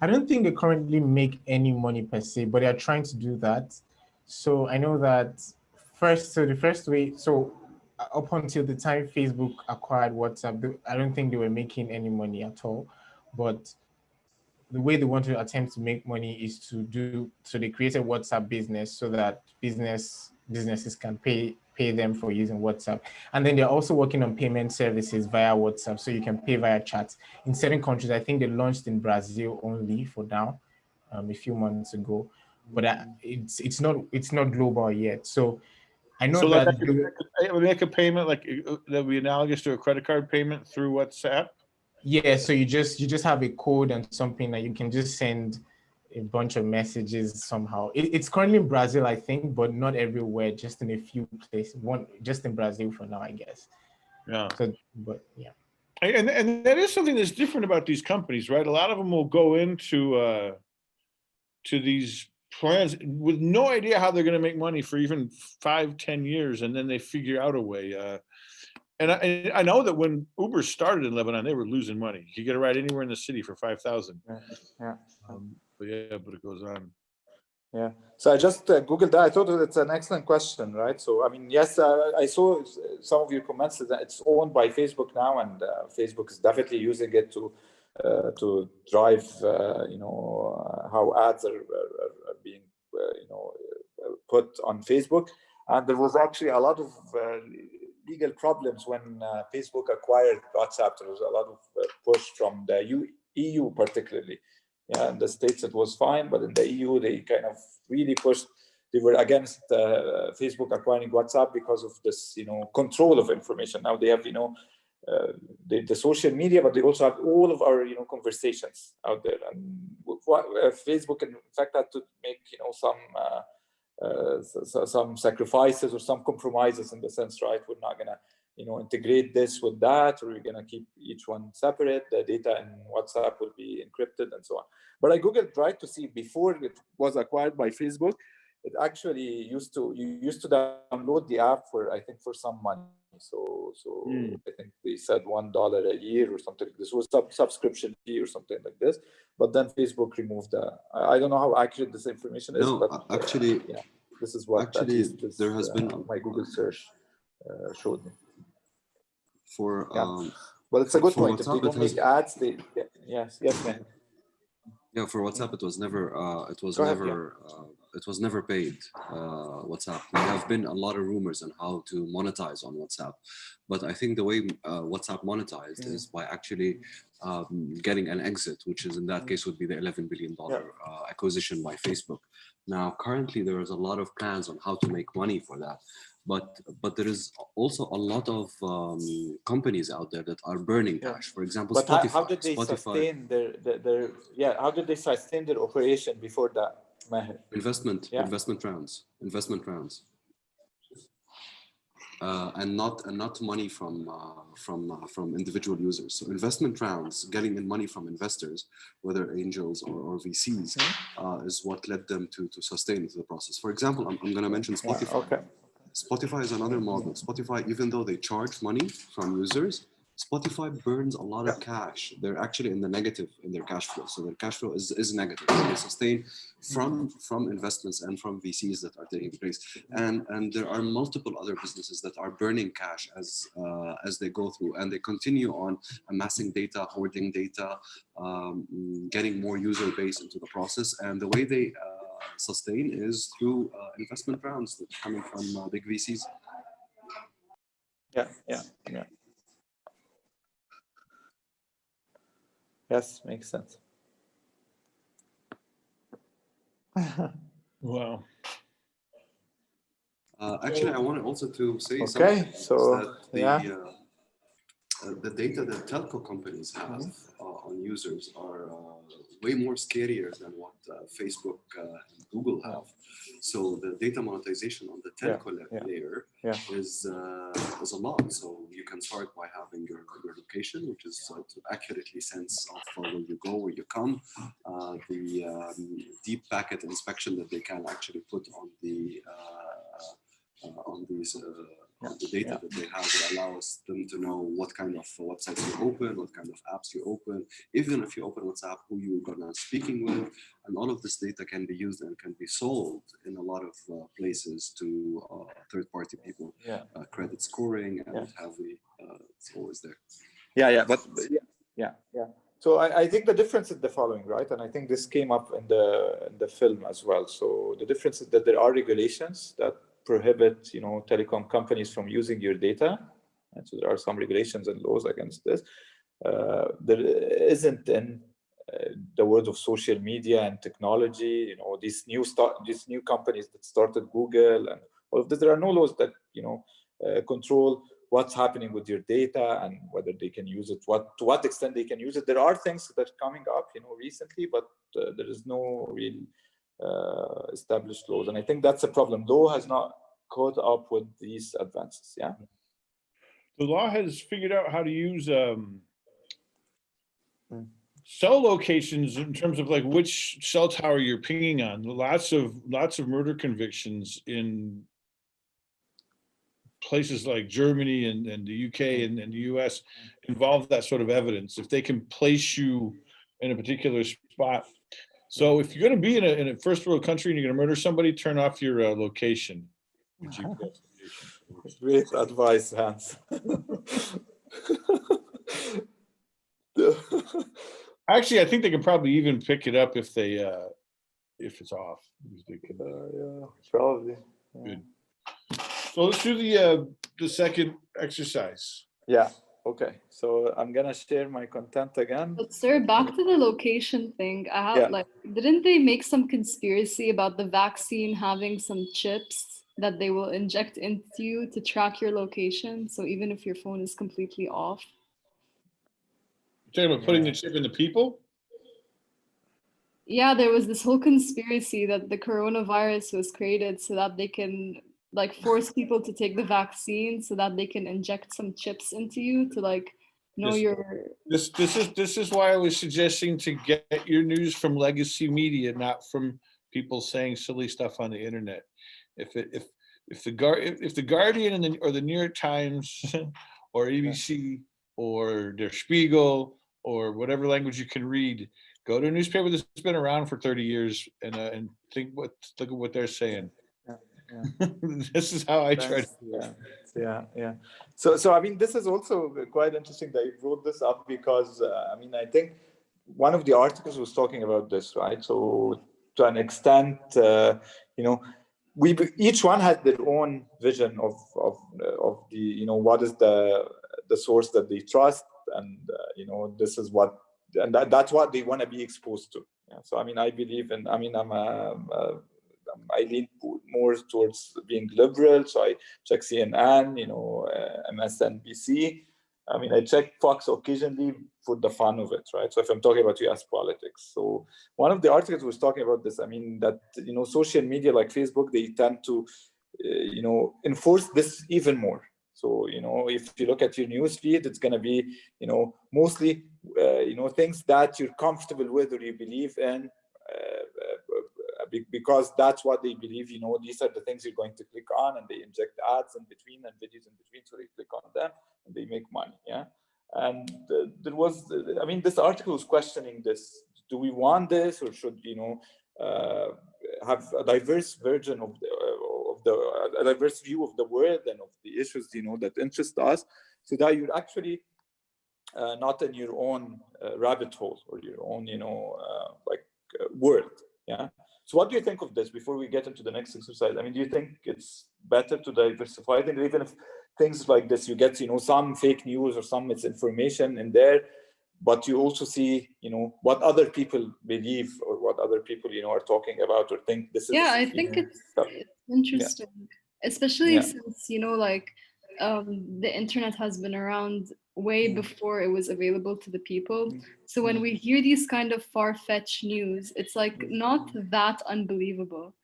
don't think they currently make any money per se, but they're trying to do that. So I know that the first way, up until the time Facebook acquired WhatsApp, I don't think they were making any money at all. But the way they want to attempt to make money is they created WhatsApp business so that businesses can pay them for using WhatsApp. And then they're also working on payment services via WhatsApp, so you can pay via chat. In certain countries, I think they launched in Brazil only for now, a few months ago, but it's not global yet. So I know that
it would make a payment like that would be analogous to a credit card payment through WhatsApp.
Yeah, so you just have a code and something that you can just send a bunch of messages somehow. It's currently in Brazil, I think, but not everywhere, just in a few places. Just in Brazil for now, I guess.
Yeah.
So, but yeah.
And that is something that's different about these companies, right? A lot of them will go into to these plans with no idea how they're going to make money for even 5-10 years, and then they figure out a way. And I know that when Uber started in Lebanon, they were losing money. You could get a ride anywhere in the city for 5,000.
Yeah.
But it goes on.
Yeah. So I just Googled that. I thought it's an excellent question, right? So, yes, I saw some of your comments that it's owned by Facebook now, and Facebook is definitely using it to drive, how ads are being, put on Facebook. And there was actually a lot of legal problems when Facebook acquired WhatsApp. There was a lot of push from the EU particularly. Yeah, in the States it was fine, but in the EU they kind of really pushed. They were against Facebook acquiring WhatsApp because of this, control of information. Now they have, the social media, but they also have all of our, conversations out there. And Facebook, in fact, had to make, some sacrifices or some compromises in the sense, right? We're not gonna, integrate this with that, or we're gonna keep each one separate. The data in WhatsApp will be encrypted and so on. But I Googled, right, to see before it was acquired by Facebook, it actually used to download the app for some money. So I think they said $1 a year or something. This was subscription fee or something like this. But then Facebook removed that. I don't know how accurate this information is.
No,
but
actually,
this is what
there has been
my Google search showed me.
Well,
it's a good point. If
WhatsApp,
they don't make ads, yes, man.
Yeah, for WhatsApp, it was never it was never paid, WhatsApp. There have been a lot of rumors on how to monetize on WhatsApp, but I think the way WhatsApp monetized is by actually getting an exit, which is in that case would be the $11 billion acquisition by Facebook. Now, currently there is a lot of plans on how to make money for that. But there is also a lot of companies out there that are burning cash. For example,
but
Spotify.
how did they sustain their how did they sustain their operation before that, Maher?
Investment rounds, and not money from individual users. So investment rounds, getting in money from investors, whether angels or VCs, is what led them to sustain the process. For example, I'm going to mention Spotify.
Okay.
Spotify is another model. Spotify, even though they charge money from users, Spotify burns a lot of cash. They're actually in the negative in their cash flow. So their cash flow is negative. So they sustain from investments and from VCs that are taking place. And there are multiple other businesses that are burning cash as they go through, and they continue on amassing data, hoarding data, getting more user base into the process. And the way they sustain is through investment rounds that are coming from big VCs.
Yeah. Yes, makes sense.
Wow.
Actually, I wanted also to say
something. So
the data that telco companies have on users are way more scarier than what Facebook and Google have. So the data monetization on the telco layer is a lot. So you can start by having your location, which is to accurately sense of where you go, where you come, the deep packet inspection that they can actually put on the the data that they have that allows them to know what kind of websites you open, what kind of apps you open, even if you open WhatsApp, who you're gonna speaking with, and all of this data can be used and can be sold in a lot of places to third-party people. Credit scoring and what have we, it's always there.
Yeah. So I think the difference is the following, right? And I think this came up in the film as well. So the difference is that there are regulations that prohibit, telecom companies from using your data. And so there are some regulations and laws against this. There isn't in the world of social media and technology, these new companies that started Google and all of this. There are no laws that control what's happening with your data and whether they can use it, to what extent they can use it. There are things that are coming up, recently, but there is no real established laws, and I think that's a problem. Law has not caught up with these advances.
The law has figured out how to use cell locations in terms of like which cell tower you're pinging on. Lots of murder convictions in places like Germany and the UK and the US involve that sort of evidence. If they can place you in a particular spot. So if you're going to be in a first world country and you're going to murder somebody, turn off your location.
Great advice, Hans.
Actually, I think they can probably even pick it up if they if it's off.
Probably.
Good. So let's do the second exercise.
Okay, so I'm gonna share my content again.
But sir, back to the location thing. I have didn't they make some conspiracy about the vaccine having some chips that they will inject into you to track your location? So even if your phone is completely off.
You're talking about putting the chip in the people?
Yeah, there was this whole conspiracy that the coronavirus was created so that they can force people to take the vaccine so that they can inject some chips into you to know
This is why I was suggesting to get your news from legacy media, not from people saying silly stuff on the internet. If the Guardian or the New York Times or ABC or Der Spiegel or whatever language you can read, go to a newspaper that's been around for 30 years and look at what they're saying. This is how I try to.
So I mean, this is also quite interesting that you brought this up because I think one of the articles was talking about this, right? So to an extent, you know, each one has their own vision of the, you know, what is the source that they trust, and you know, this is what, and that's what they want to be exposed to. Yeah. So I mean, I believe in, I mean, I lean more towards being liberal, so I check CNN, you know, MSNBC. I mean, I check Fox occasionally for the fun of it, right? So if I'm talking about US politics. So one of the articles was talking about this. I mean, that, you know, social media like Facebook, they tend to, you know, enforce this even more. So, you know, if you look at your news feed, it's going to be, you know, mostly, you know, things that you're comfortable with or you believe in, because that's what they believe, you know, these are the things you're going to click on, and they inject ads in between and videos in between, so they click on them and they make money. Yeah. And there was, I mean, this article was questioning this. Do we want this, or should, you know, have a diverse version of a diverse view of the world and of the issues, you know, that interest us, so that you're actually not in your own rabbit hole or your own, you know, world. Yeah. So what do you think of this before we get into the next exercise? I mean, do you think it's better to diversify things, even if things like this, you get, you know, some fake news or some misinformation in there, but you also see, you know, what other people believe or what other people, you know, are talking about or think this is.
Yeah, I think it's interesting, especially since, you know, like the internet has been around way before it was available to the people. So when we hear these kind of far-fetched news, it's like not that unbelievable,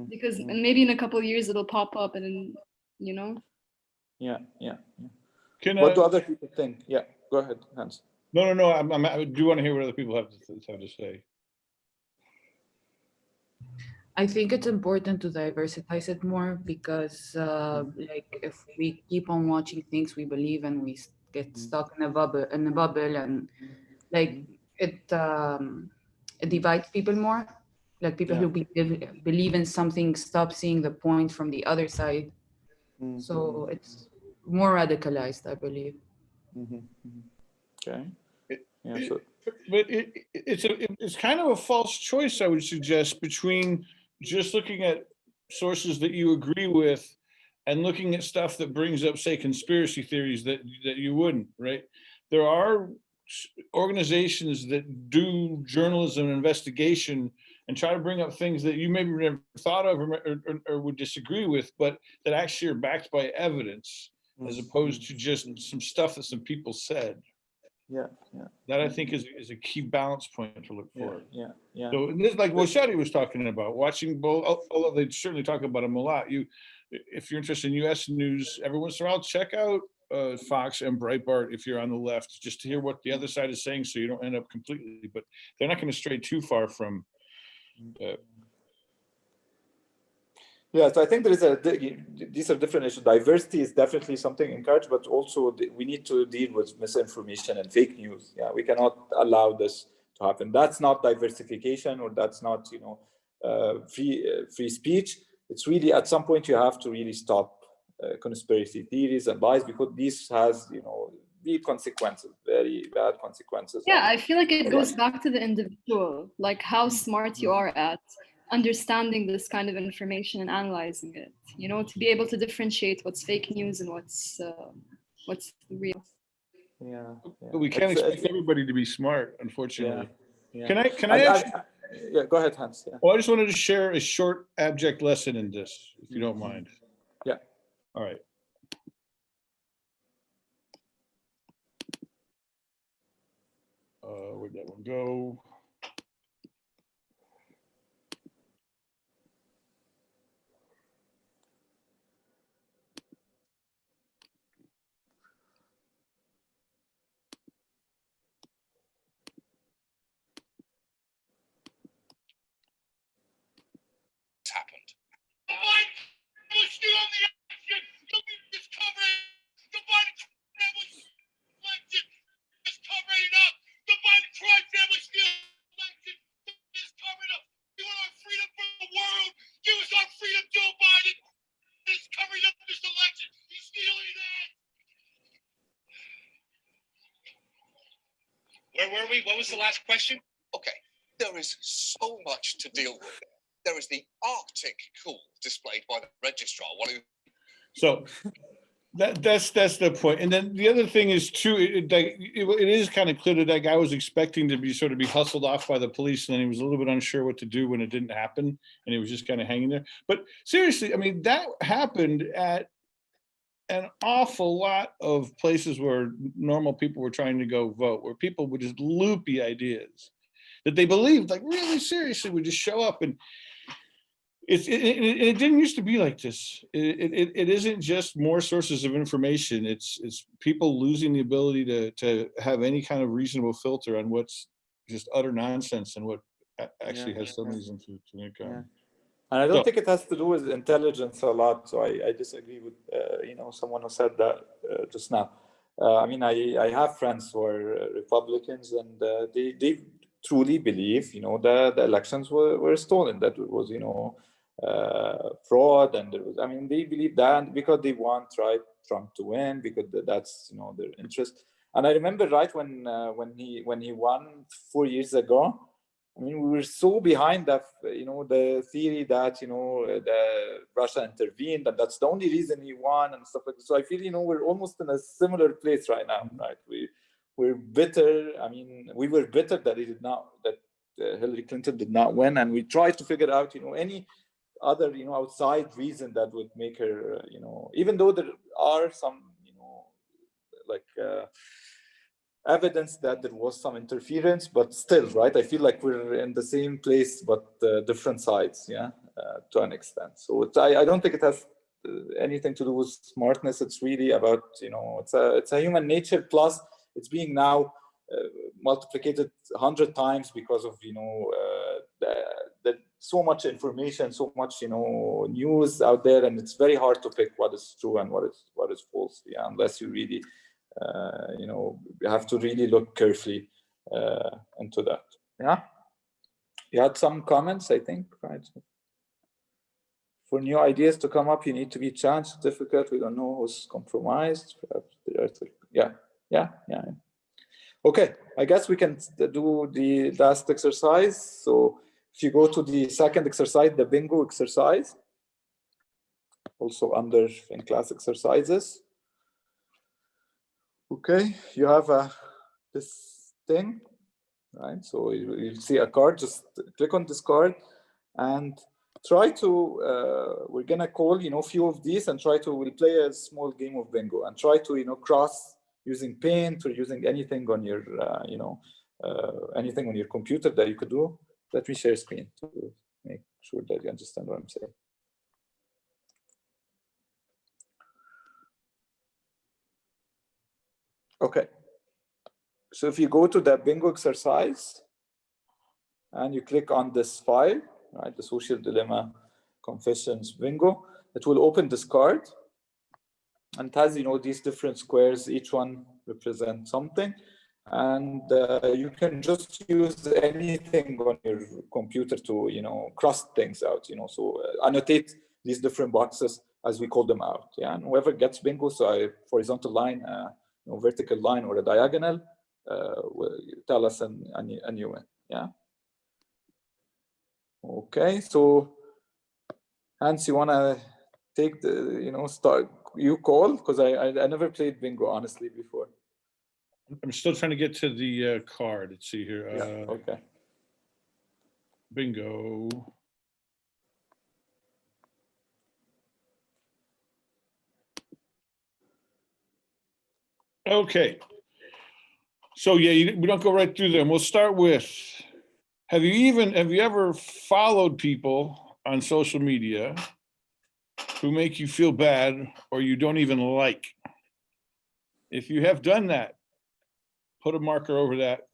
because maybe in a couple of years it'll pop up, and then, you know.
Yeah. What do other people think? Yeah, go ahead, Hans.
No. I do want to hear what other people have to say.
I think it's important to diversify it more, because like if we keep on watching things we believe and we get stuck in a bubble, and like it divides people more. Like people who believe in something stop seeing the point from the other side. So it's more radicalized, I believe.
Okay. Yeah. So.
But it's kind of a false choice, I would suggest, between just looking at sources that you agree with and looking at stuff that brings up, say, conspiracy theories that you wouldn't, right? There are organizations that do journalism and investigation and try to bring up things that you maybe never thought of or would disagree with, but that actually are backed by evidence, as opposed to just some stuff that some people said.
Yeah.
That I think is a key balance point to look for.
Yeah.
So this is like what Shadi was talking about, watching both, although they certainly talk about them a lot. If you're interested in US news, every once in a while, check out Fox and Breitbart if you're on the left, just to hear what the other side is saying, so you don't end up completely, but they're not going to stray too far from.
Yeah, so I think these are different issues. Diversity is definitely something encouraged, but also we need to deal with misinformation and fake news. Yeah, we cannot allow this to happen. That's not diversification, or that's not, you know, free speech. It's really, at some point you have to really stop conspiracy theories and lies, because this has, you know, big consequences, very bad consequences.
Yeah, I feel like it goes back to the individual, like how smart you are at understanding this kind of information and analyzing it, you know, to be able to differentiate what's fake news and what's real.
Yeah.
But we can't expect everybody to be smart, unfortunately.
Yeah.
Can I ask?
Yeah, go ahead, Hans. Yeah.
Well, I just wanted to share a short abject lesson in this, if you don't mind.
Yeah.
All right. Where'd that one go?
Happened. The Biden was still on the action. You'll be discovering the Biden family election is covering it up. The Biden crime family still election is covering up. You want our freedom for the world? Give us our freedom, Joe Biden. Is covering up this election. He's stealing that. Where were we? What was the last question? Okay. There is so much to deal with. There is the Arctic cool displayed by the registrar.
So that's the point. And then the other thing is too, it is kind of clear that that guy was expecting to be hustled off by the police, and then he was a little bit unsure what to do when it didn't happen, and he was just kind of hanging there. But seriously, I mean, that happened at an awful lot of places where normal people were trying to go vote, where people with just loopy ideas that they believed, like really seriously, would just show up. And it didn't used to be like this. It isn't just more sources of information. It's people losing the ability to have any kind of reasonable filter on what's just utter nonsense and what actually has some reason to make.
And I don't think it has to do with intelligence a lot. So I disagree with someone who said that just now. I mean, I have friends who are Republicans, and they truly believe the elections were stolen. That it was fraud, and there was. I mean, they believe that because they want Trump to win, because that's their interest. And I remember when he won 4 years ago. I mean, we were so behind that, the theory that, Russia intervened, and that's the only reason he won and stuff like that. So I feel, we're almost in a similar place right now, right? We're bitter. I mean, we were bitter that Hillary Clinton did not win, and we tried to figure out, any other, outside reason that would make her, even though there are some, evidence that there was some interference, but still, right? I feel like we're in the same place, but different sides, to an extent. So I don't think it has anything to do with smartness. It's really about, it's a human nature. Plus, it's being now multiplied 100 times because of, the so much information, so much, news out there, and it's very hard to pick what is true and what is false, unless you really. You have to really look carefully into that. Yeah, you had some comments, I think, right? For new ideas to come up, you need to be challenged. It's difficult. We don't know who's compromised. Yeah. Okay, I guess we can do the last exercise. So if you go to the second exercise, the bingo exercise, also under in-class exercises. Okay, you have this thing, right? So you see a card, just click on this card and try to, we're gonna call, few of these and we'll play a small game of bingo and try to, cross using Paint or using anything on your, anything on your computer that you could do. Let me share screen to make sure that you understand what I'm saying. Okay, so if you go to the bingo exercise and you click on this file, right, the Social Dilemma Confessions Bingo, it will open this card, and it has these different squares, each one represents something, and you can just use anything on your computer to cross things out, so annotate these different boxes as we call them out, and whoever gets bingo, so a horizontal line, vertical line or a diagonal, will tell us a new one. Okay, so Hans, you want to take the start, you call, because I never played bingo honestly before.
I'm still trying to get to the card. Let's see here.
Okay,
bingo. Okay, so we don't go right through them. We'll start with, have you ever followed people on social media who make you feel bad or you don't even like? If you have done that, put a marker over that.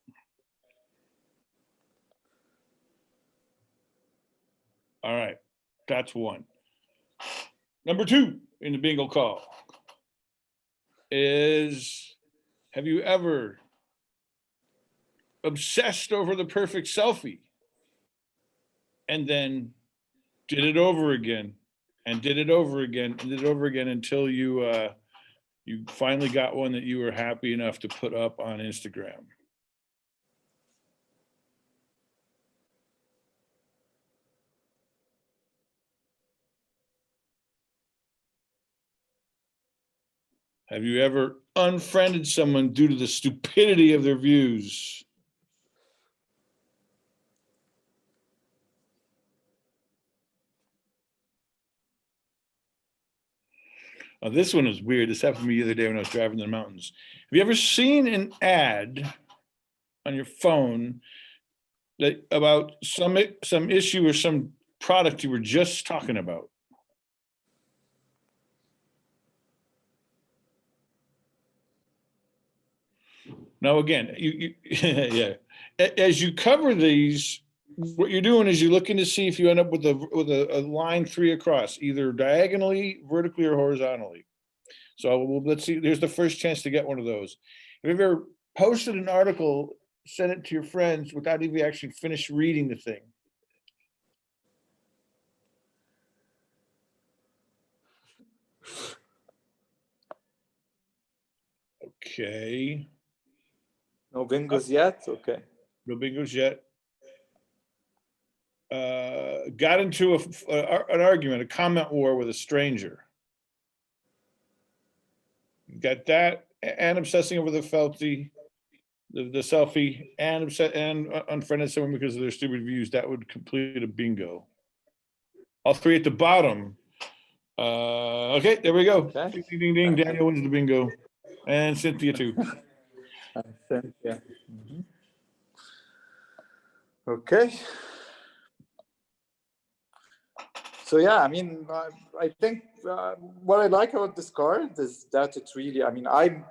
All right, that's one. Number two in the bingo call is, have you ever obsessed over the perfect selfie and then did it over again and did it over again and did it over again until you finally got one that you were happy enough to put up on Instagram? Have you ever unfriended someone due to the stupidity of their views? Oh, this one is weird. This happened to me the other day when I was driving in the mountains. Have you ever seen an ad on your phone that about some issue or some product you were just talking about? Now, again, yeah. As you cover these, what you're doing is you're looking to see if you end up with a line 3 across, either diagonally, vertically, or horizontally. So let's see. There's the first chance to get one of those. Have you ever posted an article, sent it to your friends without even actually finished reading the thing? Okay.
No bingos yet? Okay.
No bingos yet. Got into an argument, a comment war with a stranger. Got that, and obsessing over the selfie, and unfriended someone because of their stupid views. That would complete a bingo. All 3 at the bottom. Okay, there we go.
Okay.
Ding, ding, ding. Daniel wins the bingo, and Cynthia too.
Cynthia. Okay. So yeah, I mean, I think what I like about this card is that it's really, I mean, I've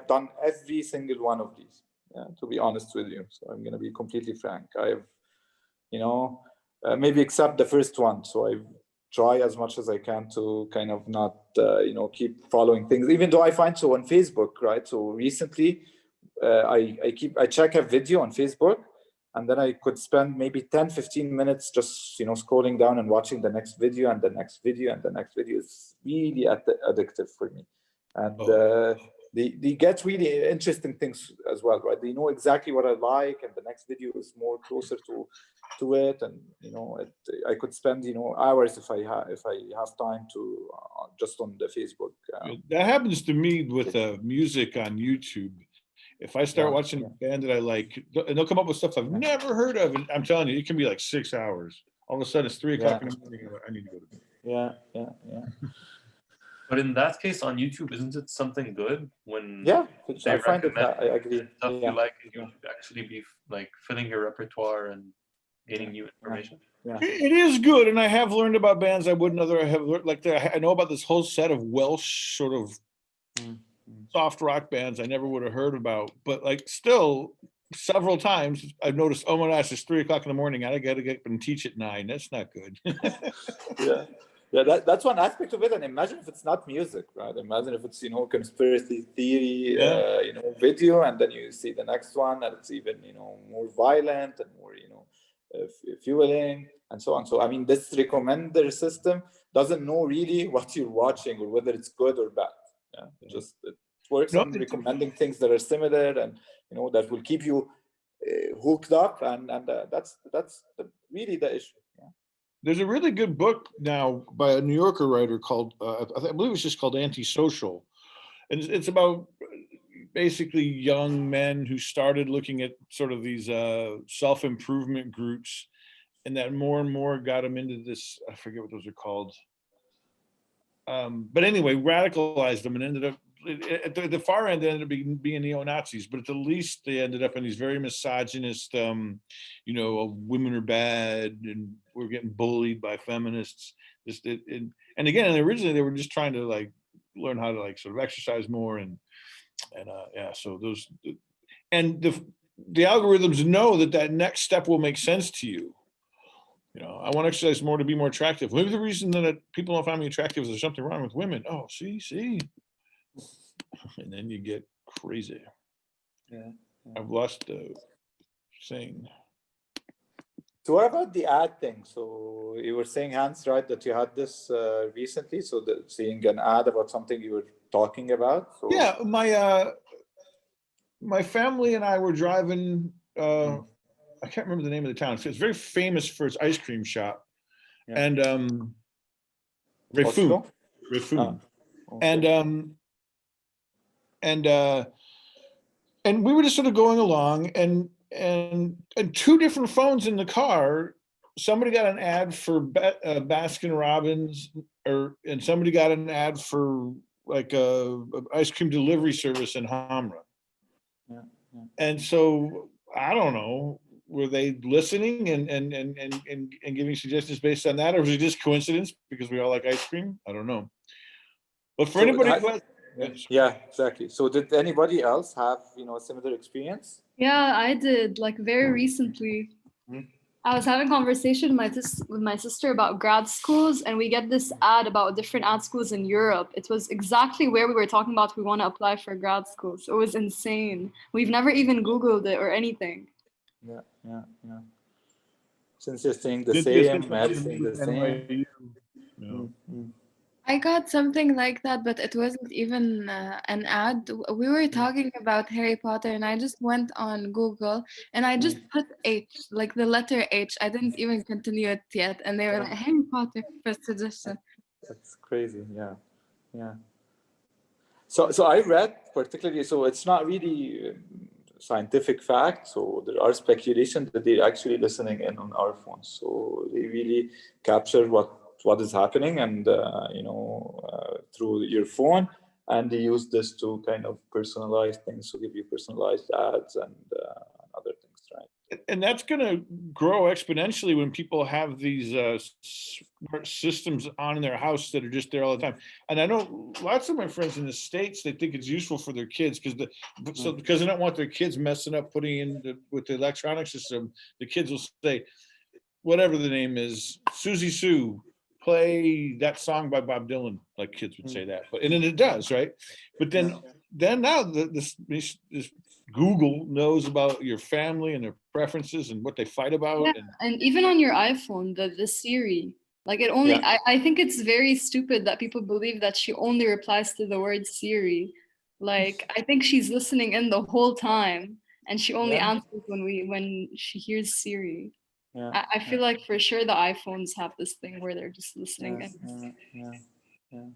done every single one of these, yeah, to be honest with you. So I'm going to be completely frank. I've, maybe except the first one. So I try as much as I can to kind of not, keep following things, even though I find so on Facebook, right? So recently I check a video on Facebook, and then I could spend maybe 10, 15 minutes just, scrolling down and watching the next video and the next video and the next video. Is really addictive for me. And they get really interesting things as well, right? They know exactly what I like, and the next video is more closer to it. And, I could spend, hours if I have time to just on the Facebook.
That happens to me with music on YouTube. If I start watching a band that I like, and they'll come up with stuff I've never heard of, and I'm telling you, it can be like 6 hours. All of a sudden, it's 3 o'clock in the morning. I need to go to bed.
Yeah.
But in that case, on YouTube, isn't it something good when
I find it. I agree.
Stuff you like, and you actually be like filling your repertoire and gaining new information.
Yeah.
It is good, and I have learned about bands I wouldn't other have learned. Like I know about this whole set of Welsh sort of soft rock bands I never would have heard about, but like still several times I've noticed, oh my gosh, it's 3 o'clock in the morning. I gotta get up and teach at 9. That's not good.
That's one aspect of it. And imagine if it's not music, right? Imagine if it's conspiracy theory, video, and then you see the next one and it's even more violent and more fueling and so on. So I mean, this recommender system doesn't know really what you're watching or whether it's good or bad. It works on recommending things that are similar and that will keep you hooked up, and that's really the issue.
There's a really good book now by a New Yorker writer called I believe it's just called Antisocial, and it's about basically young men who started looking at sort of these self-improvement groups, and that more and more got them into this, I forget what those are called. But anyway, radicalized them and ended up at the far end. They ended up being neo-Nazis, but at the least they ended up in these very misogynist, women are bad and we're getting bullied by feminists. And again, originally they were just trying to like learn how to like sort of exercise more and so those, and the algorithms know that next step will make sense to you. I want to exercise more to be more attractive. Maybe the reason that people don't find me attractive is there's something wrong with women. Oh, see. And then you get crazy.
Yeah.
I've lost the thing.
So what about the ad thing? So you were saying, Hans, right, that you had this recently. So seeing an ad about something you were talking about. So...
Yeah, my family and I were driving. I can't remember the name of the town. It's very famous for its ice cream shop, and Refun.
Okay.
And and we were just sort of going along, and two different phones in the car. Somebody got an ad for Baskin Robbins, and somebody got an ad for like a ice cream delivery service in Hamra.
Yeah.
And so I don't know, were they listening and giving suggestions based on that, or was it just coincidence because we all like ice cream? I don't know. But for anybody who has,
yeah, exactly. So did anybody else have, a similar experience?
Yeah, I did, like very recently. I was having a conversation with my sister about grad schools, and we get this ad about different ad schools in Europe. It was exactly where we were talking about we want to apply for grad school. So it was insane. We've never even Googled it or anything.
Yeah. Since you're saying the same, Matt's saying the same.
I got something like that, but it wasn't even an ad. We were talking about Harry Potter, and I just went on Google and I just put H, like the letter H. I didn't even continue it yet, and they were like, Harry Potter first suggestion.
That's crazy. Yeah. So I read particularly. So it's not really scientific fact. So there are speculations that they're actually listening in on our phones. So they really capture what is happening, and through your phone, and they use this to kind of personalize things, to give you personalized ads and other things, right?
And that's going to grow exponentially when people have these smart systems on in their house that are just there all the time. And I know lots of my friends in the States, they think it's useful for their kids because they don't want their kids messing up putting in with the electronic system. The kids will say, whatever the name is, Susie Sue, play that song by Bob Dylan, like kids would say that, and then it does, right? But then now this Google knows about your family and their preferences and what they fight about.
Yeah, and even on your iPhone, the Siri, like it only, I think it's very stupid that people believe that she only replies to the word Siri. Like, I think she's listening in the whole time, and she only answers when she hears Siri. I feel like for sure the iPhones have this thing where they're just listening in.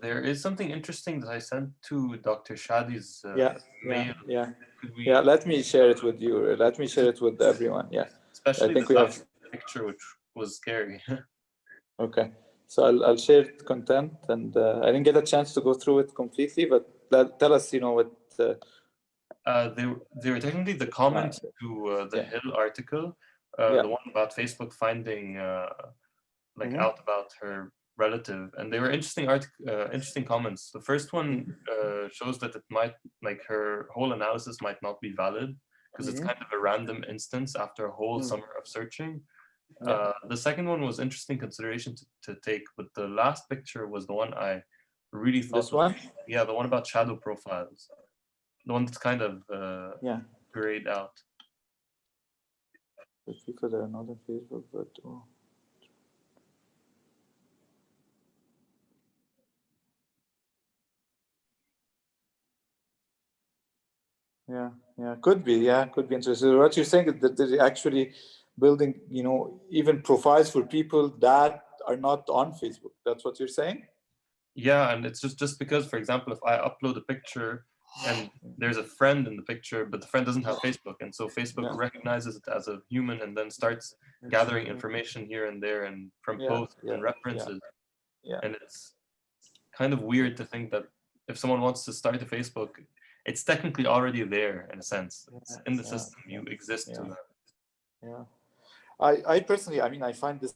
There is something interesting that I sent to Dr. Shadi's mail.
Yeah, let me share it with you. Let me share it with everyone. Yeah.
Especially
I think
the
we have
picture, which was scary.
Okay. So I'll share content, and I didn't get a chance to go through it completely, but tell us, what.
They were technically the comments to the Hill article, the one about Facebook finding out about her relative, and they were interesting comments. The first one shows that it might, like, her whole analysis might not be valid because it's kind of a random instance after a whole summer of searching. The second one was interesting consideration to take, but the last picture was the one I really thought.
This one?
Yeah, the one about shadow profiles. The one that's kind of grayed out.
The people that are not on Facebook, but could be interesting. What you're saying is that they're actually building, even profiles for people that are not on Facebook. That's what you're saying?
Yeah, and it's just because, for example, if I upload a picture and there's a friend in the picture, but the friend doesn't have Facebook, and so Facebook recognizes it as a human and then starts gathering information here and there and from posts and references. And it's kind of weird to think that if someone wants to start a Facebook, it's technically already there in a sense. It's in the system. You exist to that.
Yeah. I personally, I find this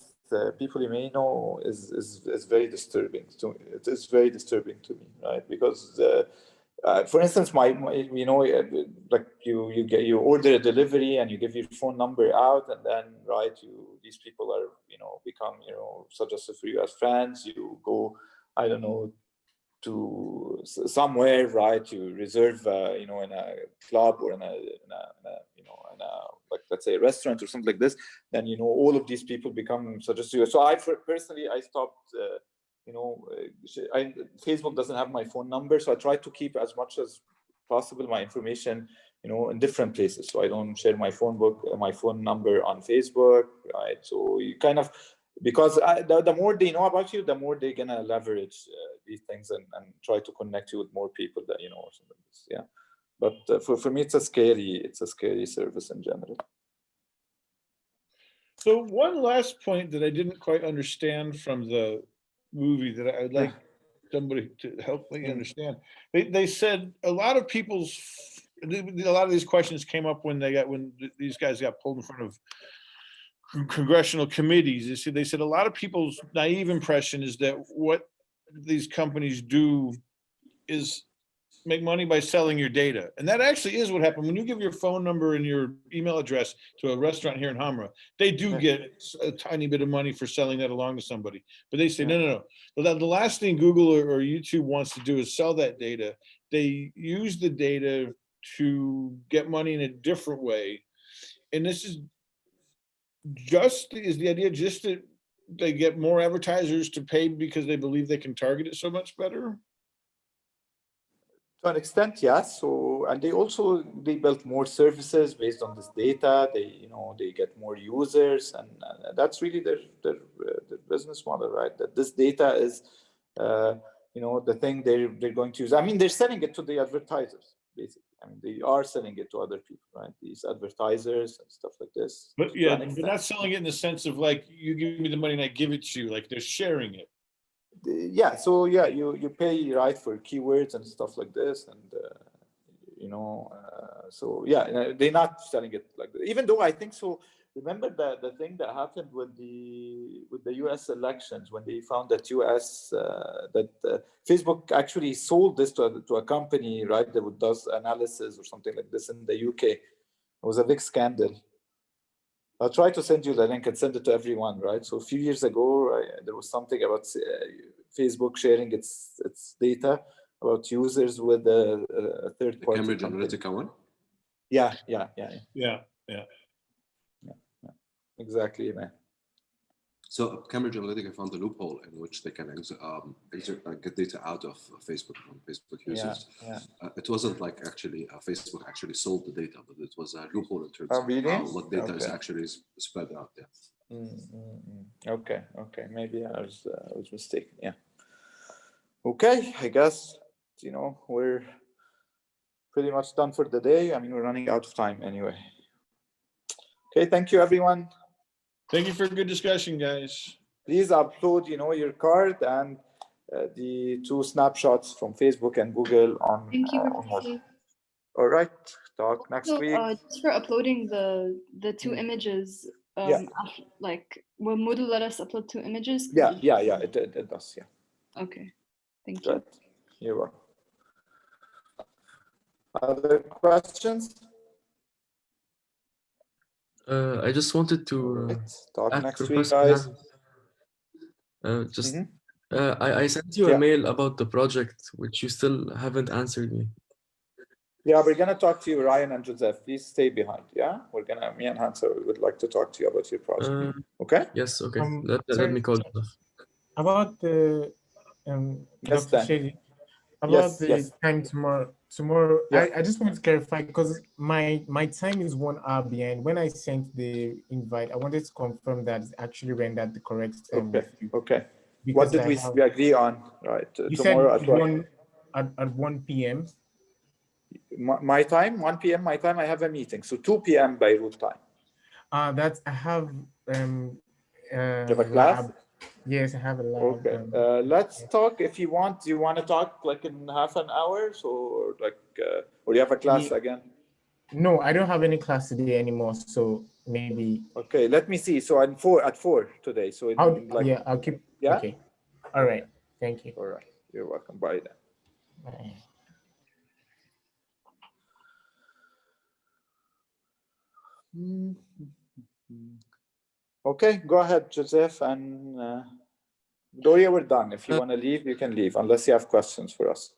people you may know is very disturbing. So it is very disturbing to me, right? Because for instance, like you order a delivery and you give your phone number out, and then these people are become suggested for you as friends. You go, I don't know, to somewhere, right? You reserve, in a club or in a like, let's say, a restaurant or something like this. Then all of these people become suggested to you. So I personally stopped. Facebook doesn't have my phone number, so I try to keep as much as possible my information, in different places. So I don't share my phone number on Facebook, right? So you kind of because the more they know about you, the more they're gonna leverage these things and try to connect you with more people that you know or something like this. Yeah, but for me, it's a scary service in general.
So one last point that I didn't quite understand from the movie that I'd like somebody to help me understand. They said a lot of these questions came up when these guys got pulled in front of congressional committees. They said a lot of people's naive impression is that what these companies do is make money by selling your data. And that actually is what happened. When you give your phone number and your email address to a restaurant here in Hamra, they do get a tiny bit of money for selling that along to somebody. But they say, no. But the last thing Google or YouTube wants to do is sell that data. They use the data to get money in a different way. And this is the idea just that they get more advertisers to pay because they believe they can target it so much better?
To an extent, yes. So, and they built more services based on this data. They get more users, and that's really their business model, right? That this data is, the thing they're going to use. I mean, they're selling it to the advertisers, basically. I mean, they are selling it to other people, right? These advertisers and stuff like this.
But yeah, they're not selling it in the sense of like, you give me the money and I give it to you. Like they're sharing it.
Yeah, so yeah, you pay, right, for keywords and stuff like this, and so yeah, they're not selling it like that. Even though I think so. Remember the thing that happened with the U.S. elections when they found that Facebook actually sold this to a company, right, that does analysis or something like this in the UK. It was a big scandal. I'll try to send you the link and send it to everyone, right? So a few years ago, there was something about Facebook sharing its data about users with a third party.
Cambridge Analytica one?
Yeah.
Exactly, man.
So Cambridge Analytica found a loophole in which they can get data out of Facebook from Facebook users. It wasn't like actually Facebook actually sold the data, but it was a loophole in terms of what data is actually spread out there.
Okay. Maybe I was mistaken. Yeah. Okay, I guess we're pretty much done for the day. I mean, we're running out of time anyway. Okay, thank you, everyone.
Thank you for a good discussion, guys.
Please upload, your card and the 2 snapshots from Facebook and Google on.
Thank you.
All right. Talk next week.
Just for uploading the 2 images. Like, will Moodle let us upload 2 images?
Yeah. It does. Yeah.
Okay. Thank you.
You're welcome. Other questions?
I just wanted to
talk next week, guys.
I sent you a mail about the project, which you still haven't answered me.
Yeah, we're gonna talk to you, Ryan and Joseph. Please stay behind. Yeah, me and Hansa would like to talk to you about your project. Okay?
Yes. Okay. Let me call Joseph.
About the time tomorrow, I just want to clarify because my time is 1 hour behind. When I sent the invite, I wanted to confirm that it's actually rendered the correct time.
Okay. What did we agree on? Right. Tomorrow
at 1 p.m.
My time, 1 p.m. my time. I have a meeting, so 2 p.m. Beirut time.
I have
you have a class?
Yes, I have a lab.
Okay. Let's talk if you want. Do you want to talk like in half an hour? So or you have a class again?
No, I don't have any class today anymore. So maybe.
Okay, let me see. So at 4 today. So
I'll keep.
Yeah.
Okay. All right. Thank you.
All right. You're welcome. Bye then.
Bye.
Okay, go ahead, Joseph and Doria. We're done. If you want to leave, you can leave, unless you have questions for us.